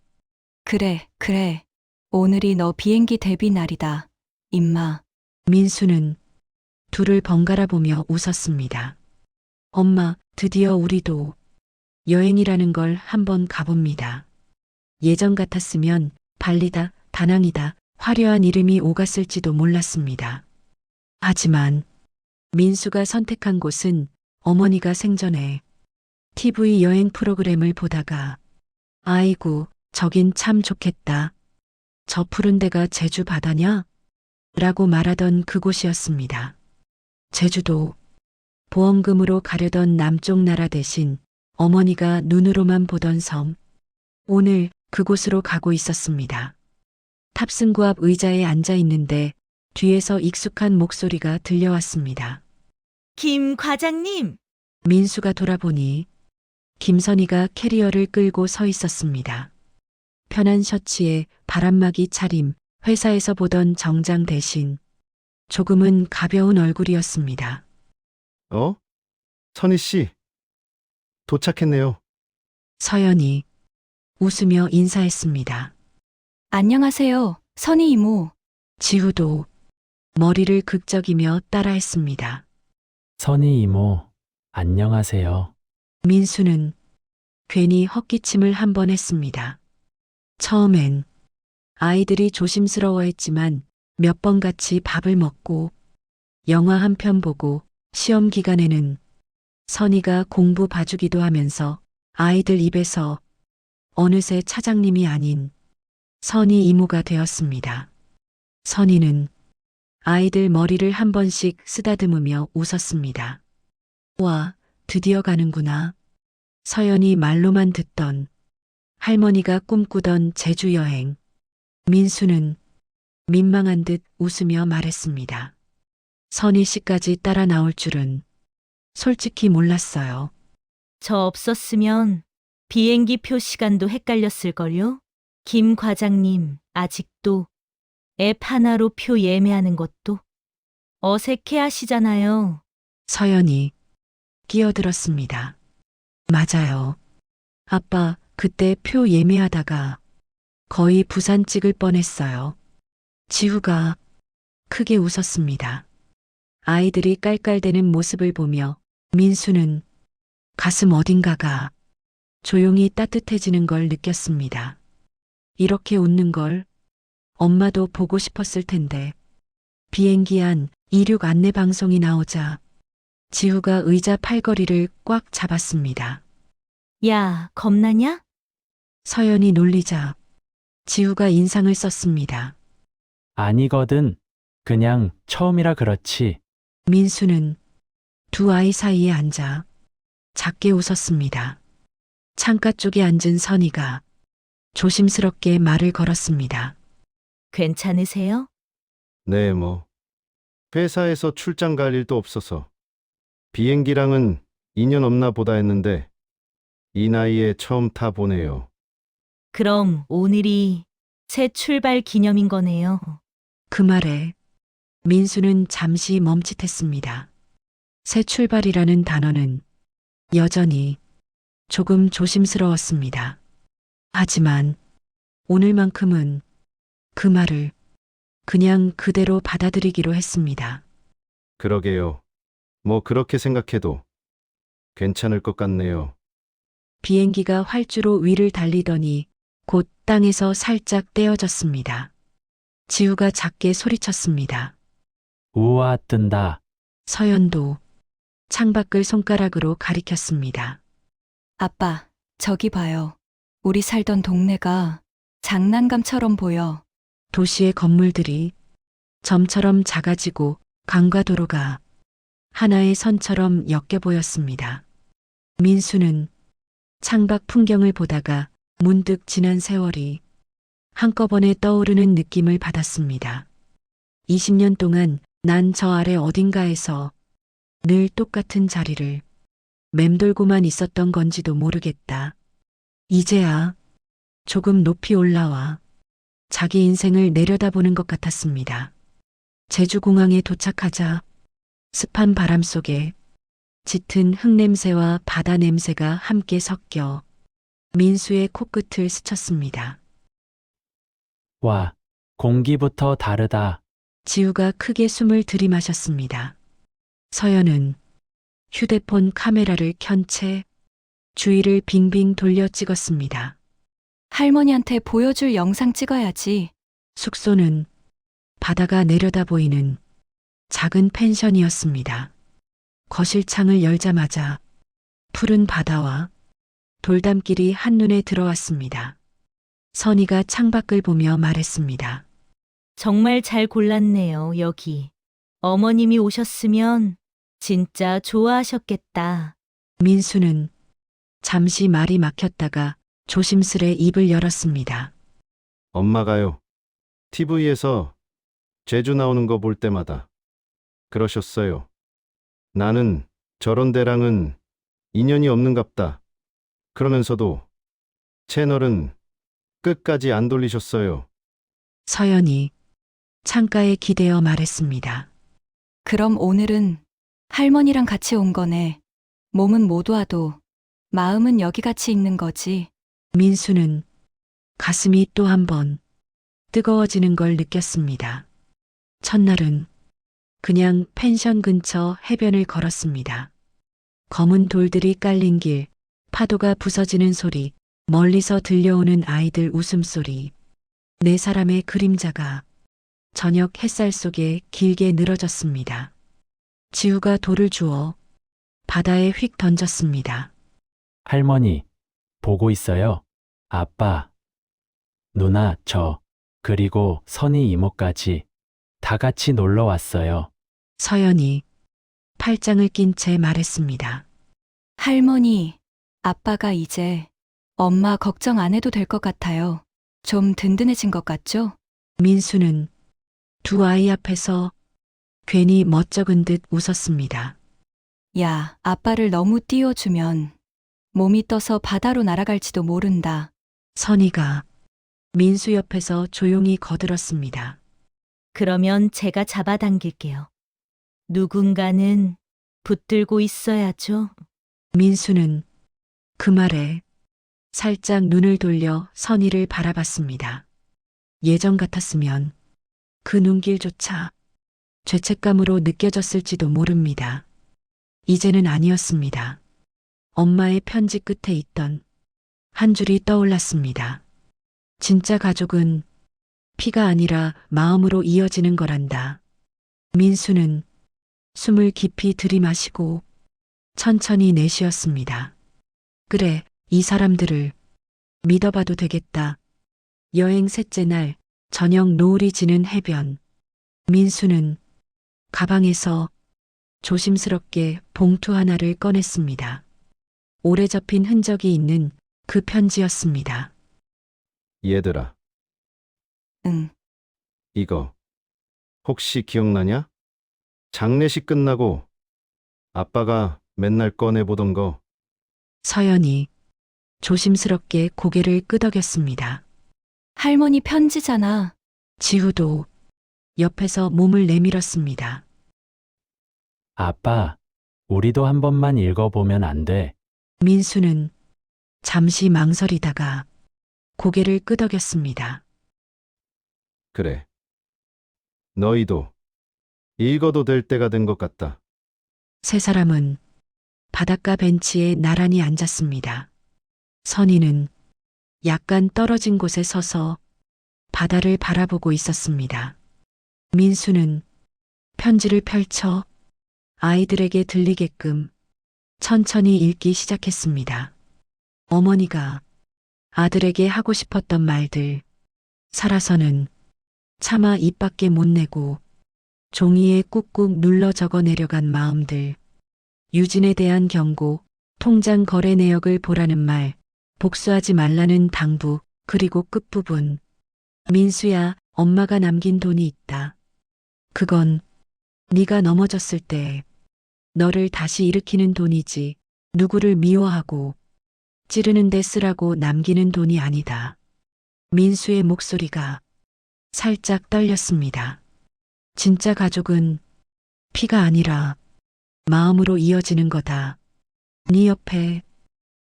그래. 오늘이 너 비행기 데뷔 날이다. 임마. 민수는 둘을 번갈아 보며 웃었습니다. 엄마, 드디어 우리도 여행이라는 걸 한번 가봅니다. 예전 같았으면 발리다, 다낭이다, 화려한 이름이 오갔을지도 몰랐습니다. 하지만 민수가 선택한 곳은 어머니가 생전에 TV 여행 프로그램을 보다가 아이고, 저긴 참 좋겠다. 저 푸른 데가 제주 바다냐? 라고 말하던 그곳이었습니다. 제주도, 보험금으로 가려던 남쪽 나라 대신 어머니가 눈으로만 보던 섬. 오늘 그곳으로 가고 있었습니다. 탑승구 앞 의자에 앉아 있는데 뒤에서 익숙한 목소리가 들려왔습니다. 김 과장님, 민수가 돌아보니 김선희가 캐리어를 끌고 서 있었습니다. 편한 셔츠에 바람막이 차림, 회사에서 보던 정장 대신 조금은 가벼운 얼굴이었습니다. 선희 씨, 도착했네요. 서연이 웃으며 인사했습니다. 안녕하세요, 선희 이모. 지우도 머리를 극적이며 따라했습니다. 선희 이모, 안녕하세요. 민수는 괜히 헛기침을 한 번 했습니다. 처음엔 아이들이 조심스러워했지만 몇 번 같이 밥을 먹고 영화 한 편 보고 시험 기간에는 선희가 공부 봐주기도 하면서 아이들 입에서 어느새 차장님이 아닌 선희 이모가 되었습니다. 선희는 아이들 머리를 한 번씩 쓰다듬으며 웃었습니다. 와, 드디어 가는구나. 서연이 말로만 듣던 할머니가 꿈꾸던 제주 여행. 민수는 민망한 듯 웃으며 말했습니다. 선희 씨까지 따라 나올 줄은 솔직히 몰랐어요. 저 없었으면 비행기 표 시간도 헷갈렸을걸요? 김 과장님, 아직도 앱 하나로 표 예매하는 것도 어색해 하시잖아요. 서연이 끼어들었습니다. 맞아요. 아빠, 그때 표 예매하다가 거의 부산 찍을 뻔했어요. 지우가 크게 웃었습니다. 아이들이 깔깔대는 모습을 보며 민수는 가슴 어딘가가 조용히 따뜻해지는 걸 느꼈습니다. 이렇게 웃는 걸 엄마도 보고 싶었을 텐데. 비행기 안 이륙 안내 방송이 나오자 지우가 의자 팔걸이를 꽉 잡았습니다. 야, 겁나냐? 서연이 놀리자 지우가 인상을 썼습니다. 아니거든. 그냥 처음이라 그렇지. 민수는 두 아이 사이에 앉아 작게 웃었습니다. 창가 쪽에 앉은 선희가 조심스럽게 말을 걸었습니다. 괜찮으세요? 네, 뭐. 회사에서 출장 갈 일도 없어서 비행기랑은 인연 없나 보다 했는데 이 나이에 처음 타보네요. 그럼 오늘이 새 출발 기념인 거네요. 그 말에 민수는 잠시 멈칫했습니다. 새 출발이라는 단어는 여전히 조금 조심스러웠습니다. 하지만 오늘만큼은 그 말을 그냥 그대로 받아들이기로 했습니다. 그러게요. 뭐 그렇게 생각해도 괜찮을 것 같네요. 비행기가 활주로 위를 달리더니 곧 땅에서 살짝 떼어졌습니다. 지우가 작게 소리쳤습니다. 우와 뜬다. 서연도 창밖을 손가락으로 가리켰습니다. 아빠, 저기 봐요. 우리 살던 동네가 장난감처럼 보여. 도시의 건물들이 점처럼 작아지고 강과 도로가 하나의 선처럼 엮여 보였습니다. 민수는 창밖 풍경을 보다가 문득 지난 세월이 한꺼번에 떠오르는 느낌을 받았습니다. 20년 동안 난 저 아래 어딘가에서 늘 똑같은 자리를 맴돌고만 있었던 건지도 모르겠다. 이제야 조금 높이 올라와 자기 인생을 내려다보는 것 같았습니다. 제주공항에 도착하자 습한 바람 속에 짙은 흙냄새와 바다 냄새가 함께 섞여 민수의 코끝을 스쳤습니다. 와, 공기부터 다르다. 지우가 크게 숨을 들이마셨습니다. 서연은 휴대폰 카메라를 켠 채 주위를 빙빙 돌려 찍었습니다. 할머니한테 보여줄 영상 찍어야지. 숙소는 바다가 내려다 보이는 작은 펜션이었습니다. 거실 창을 열자마자 푸른 바다와 돌담길이 한눈에 들어왔습니다. 선희가 창밖을 보며 말했습니다. 정말 잘 골랐네요, 여기. 어머님이 오셨으면 진짜 좋아하셨겠다. 민수는 잠시 말이 막혔다가 조심스레 입을 열었습니다. 엄마가요. TV에서 제주 나오는 거 볼 때마다 그러셨어요. 나는 저런 데랑은 인연이 없는갑다. 그러면서도 채널은 끝까지 안 돌리셨어요. 서연이 창가에 기대어 말했습니다. 그럼 오늘은 할머니랑 같이 온 거네. 몸은 못 와도 마음은 여기 같이 있는 거지. 민수는 가슴이 또 한 번 뜨거워지는 걸 느꼈습니다. 첫날은 그냥 펜션 근처 해변을 걸었습니다. 검은 돌들이 깔린 길, 파도가 부서지는 소리, 멀리서 들려오는 아이들 웃음소리, 네 사람의 그림자가 저녁 햇살 속에 길게 늘어졌습니다. 지우가 돌을 주워 바다에 휙 던졌습니다. 할머니, 보고 있어요. 아빠, 누나, 그리고 선희 이모까지 다 같이 놀러 왔어요. 서연이 팔짱을 낀 채 말했습니다. 할머니, 아빠가 이제 엄마 걱정 안 해도 될 것 같아요. 좀 든든해진 것 같죠? 민수는 두 아이 앞에서 괜히 멋쩍은 듯 웃었습니다. 야, 아빠를 너무 띄워주면 몸이 떠서 바다로 날아갈지도 모른다. 선희가 민수 옆에서 조용히 거들었습니다. 그러면 제가 잡아당길게요. 누군가는 붙들고 있어야죠. 민수는 그 말에 살짝 눈을 돌려 선희를 바라봤습니다. 예전 같았으면 그 눈길조차 죄책감으로 느껴졌을지도 모릅니다. 이제는 아니었습니다. 엄마의 편지 끝에 있던 한 줄이 떠올랐습니다. 진짜 가족은 피가 아니라 마음으로 이어지는 거란다. 민수는 숨을 깊이 들이마시고 천천히 내쉬었습니다. 그래, 이 사람들을 믿어봐도 되겠다. 여행 셋째 날 저녁 노을이 지는 해변. 민수는 가방에서 조심스럽게 봉투 하나를 꺼냈습니다. 오래 접힌 흔적이 있는 그 편지였습니다. 얘들아, 응. 이거 혹시 기억나냐? 장례식 끝나고 아빠가 맨날 꺼내보던 거. 서연이 조심스럽게 고개를 끄덕였습니다. 할머니 편지잖아. 지우도 옆에서 몸을 내밀었습니다. 아빠, 우리도 한 번만 읽어보면 안 돼? 민수는 잠시 망설이다가 고개를 끄덕였습니다. 그래. 너희도 읽어도 될 때가 된 것 같다. 세 사람은 바닷가 벤치에 나란히 앉았습니다. 선희는 약간 떨어진 곳에 서서 바다를 바라보고 있었습니다. 민수는 편지를 펼쳐 아이들에게 들리게끔 천천히 읽기 시작했습니다. 어머니가 아들에게 하고 싶었던 말들, 살아서는 차마 입 밖에 못 내고 종이에 꾹꾹 눌러 적어 내려간 마음들, 유진에 대한 경고, 통장 거래 내역을 보라는 말, 복수하지 말라는 당부, 그리고 끝부분. 민수야, 엄마가 남긴 돈이 있다. 그건 네가 넘어졌을 때 너를 다시 일으키는 돈이지, 누구를 미워하고 찌르는 데 쓰라고 남기는 돈이 아니다. 민수의 목소리가 살짝 떨렸습니다. 진짜 가족은 피가 아니라 마음으로 이어지는 거다. 네 옆에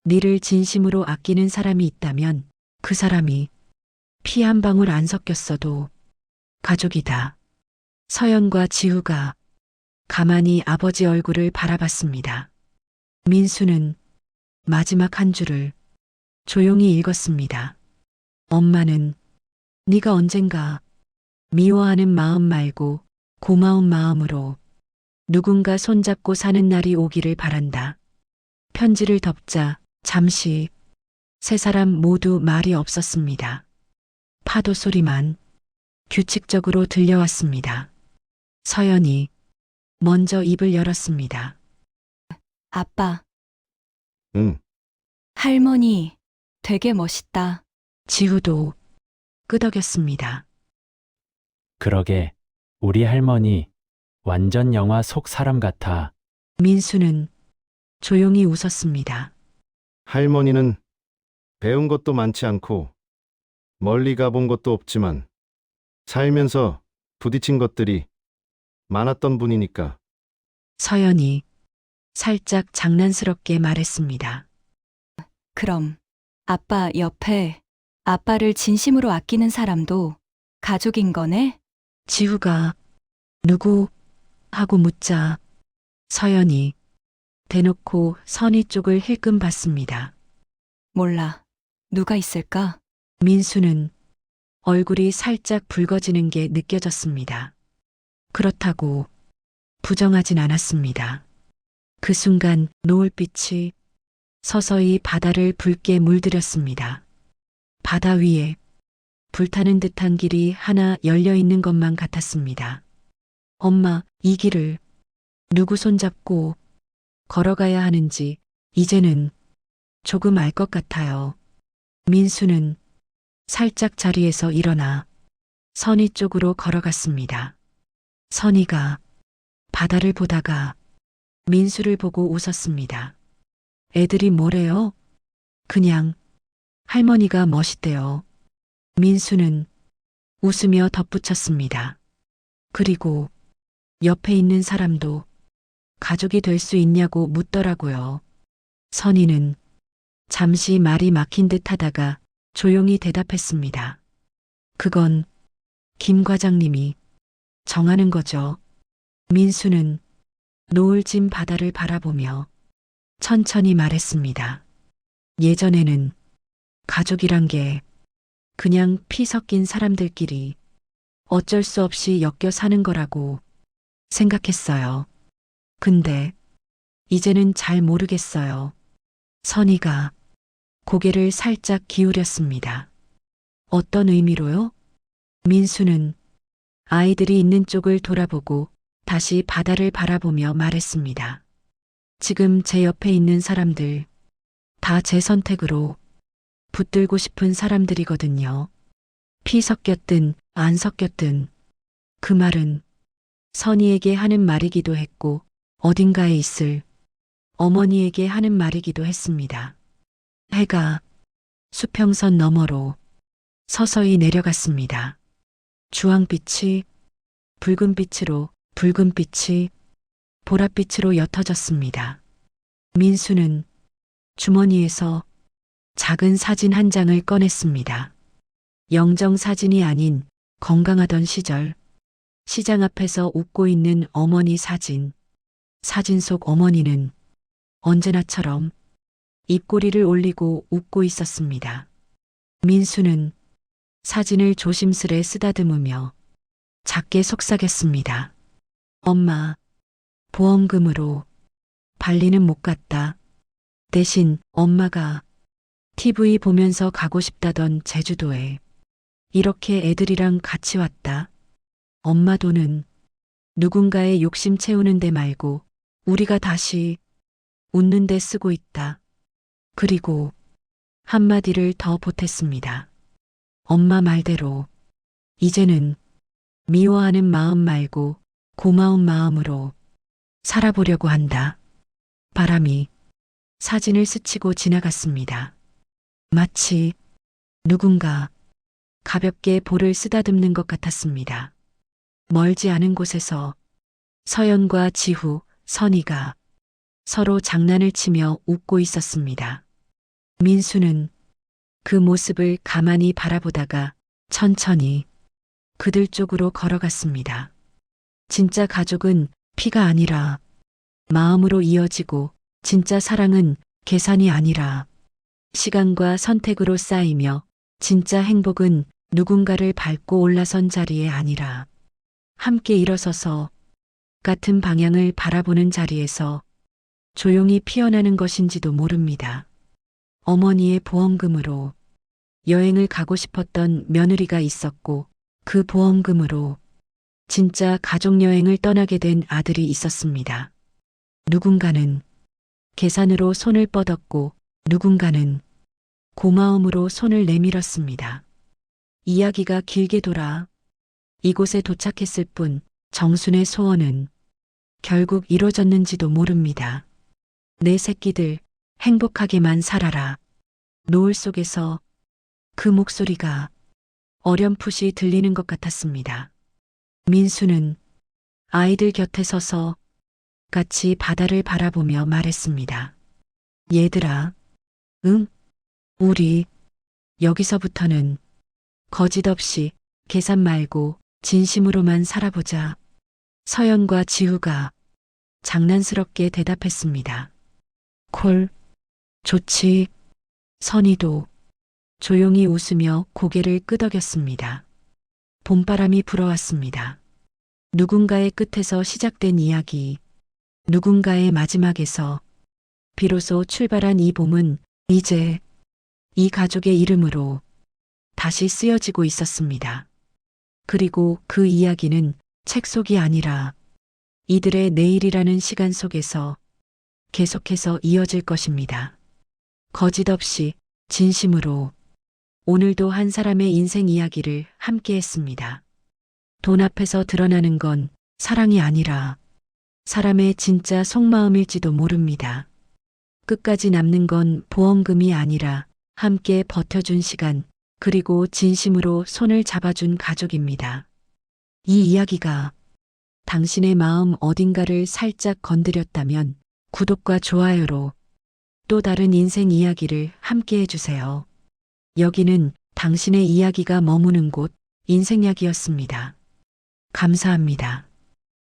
네를 진심으로 아끼는 사람이 있다면 그 사람이 피 한 방울 안 섞였어도 가족이다. 서연과 지우가 가만히 아버지 얼굴을 바라봤습니다. 민수는 마지막 한 줄을 조용히 읽었습니다. 엄마는 네가 언젠가 미워하는 마음 말고 고마운 마음으로 누군가 손잡고 사는 날이 오기를 바란다. 편지를 덮자 잠시 세 사람 모두 말이 없었습니다. 파도 소리만 규칙적으로 들려왔습니다. 서연이 먼저 입을 열었습니다. 아빠, 응, 할머니, 되게 멋있다. 지우도 끄덕였습니다. 그러게, 우리 할머니, 완전 영화 속 사람 같아. 민수는 조용히 웃었습니다. 할머니는 배운 것도 많지 않고 멀리 가본 것도 없지만 살면서 부딪힌 것들이 많았던 분이니까. 서연이 살짝 장난스럽게 말했습니다. 그럼 아빠 옆에 아빠를 진심으로 아끼는 사람도 가족인 거네? 지우가 누구? 하고 묻자 서연이 대놓고 선희 쪽을 힐끔 봤습니다. 몰라. 누가 있을까? 민수는 얼굴이 살짝 붉어지는 게 느껴졌습니다. 그렇다고 부정하진 않았습니다. 그 순간 노을빛이 서서히 바다를 붉게 물들였습니다. 바다 위에 불타는 듯한 길이 하나 열려 있는 것만 같았습니다. 엄마, 이 길을 누구 손잡고 걸어가야 하는지 이제는 조금 알 것 같아요. 민수는 살짝 자리에서 일어나 선희 쪽으로 걸어갔습니다. 선희가 바다를 보다가 민수를 보고 웃었습니다. 애들이 뭐래요? 그냥 할머니가 멋있대요. 민수는 웃으며 덧붙였습니다. 그리고 옆에 있는 사람도 가족이 될 수 있냐고 묻더라고요. 선희는 잠시 말이 막힌 듯 하다가 조용히 대답했습니다. 그건 김 과장님이 정하는 거죠. 민수는 노을진 바다를 바라보며 천천히 말했습니다. 예전에는 가족이란 게 그냥 피 섞인 사람들끼리 어쩔 수 없이 엮여 사는 거라고 생각했어요. 근데 이제는 잘 모르겠어요. 선희가 고개를 살짝 기울였습니다. 어떤 의미로요? 민수는 아이들이 있는 쪽을 돌아보고 다시 바다를 바라보며 말했습니다. 지금 제 옆에 있는 사람들 다 제 선택으로 붙들고 싶은 사람들이거든요. 피 섞였든 안 섞였든 그 말은 선희에게 하는 말이기도 했고 어딘가에 있을 어머니에게 하는 말이기도 했습니다. 해가 수평선 너머로 서서히 내려갔습니다. 주황빛이 붉은빛으로, 붉은빛이 보랏빛으로 옅어졌습니다. 민수는 주머니에서 작은 사진 한 장을 꺼냈습니다. 영정 사진이 아닌 건강하던 시절, 시장 앞에서 웃고 있는 어머니 사진. 사진 속 어머니는 언제나처럼 입꼬리를 올리고 웃고 있었습니다. 민수는 사진을 조심스레 쓰다듬으며 작게 속삭였습니다. 엄마, 보험금으로 발리는 못 갔다. 대신 엄마가 TV 보면서 가고 싶다던 제주도에 이렇게 애들이랑 같이 왔다. 엄마 돈은 누군가의 욕심 채우는 데 말고 우리가 다시 웃는 데 쓰고 있다. 그리고 한마디를 더 보탰습니다. 엄마 말대로 이제는 미워하는 마음 말고 고마운 마음으로 살아보려고 한다. 바람이 사진을 스치고 지나갔습니다. 마치 누군가 가볍게 볼을 쓰다듬는 것 같았습니다. 멀지 않은 곳에서 서연과 지후, 선희가 서로 장난을 치며 웃고 있었습니다. 민수는 그 모습을 가만히 바라보다가 천천히 그들 쪽으로 걸어갔습니다. 진짜 가족은 피가 아니라 마음으로 이어지고 진짜 사랑은 계산이 아니라 시간과 선택으로 쌓이며 진짜 행복은 누군가를 밟고 올라선 자리에 아니라 함께 일어서서 같은 방향을 바라보는 자리에서 조용히 피어나는 것인지도 모릅니다. 어머니의 보험금으로 여행을 가고 싶었던 며느리가 있었고 그 보험금으로 진짜 가족여행을 떠나게 된 아들이 있었습니다. 누군가는 계산으로 손을 뻗었고 누군가는 고마움으로 손을 내밀었습니다. 이야기가 길게 돌아 이곳에 도착했을 뿐 정순의 소원은 결국 이루어졌는지도 모릅니다. 내 새끼들 행복하게만 살아라. 노을 속에서 그 목소리가 어렴풋이 들리는 것 같았습니다. 민수는 아이들 곁에 서서 같이 바다를 바라보며 말했습니다. 얘들아, 응? 우리 여기서부터는 거짓 없이 계산 말고 진심으로만 살아보자. 서연과 지우가 장난스럽게 대답했습니다. 콜, 좋지. 선희도 조용히 웃으며 고개를 끄덕였습니다. 봄바람이 불어왔습니다. 누군가의 끝에서 시작된 이야기, 누군가의 마지막에서 비로소 출발한 이 봄은 이제 이 가족의 이름으로 다시 쓰여지고 있었습니다. 그리고 그 이야기는 책 속이 아니라 이들의 내일이라는 시간 속에서 계속해서 이어질 것입니다. 거짓 없이 진심으로 오늘도 한 사람의 인생 이야기를 함께 했습니다. 돈 앞에서 드러나는 건 사랑이 아니라 사람의 진짜 속마음일지도 모릅니다. 끝까지 남는 건 보험금이 아니라 함께 버텨준 시간, 그리고 진심으로 손을 잡아준 가족입니다. 이 이야기가 당신의 마음 어딘가를 살짝 건드렸다면 구독과 좋아요로 또 다른 인생 이야기를 함께 해주세요. 여기는 당신의 이야기가 머무는 곳 인생약이었습니다. 감사합니다.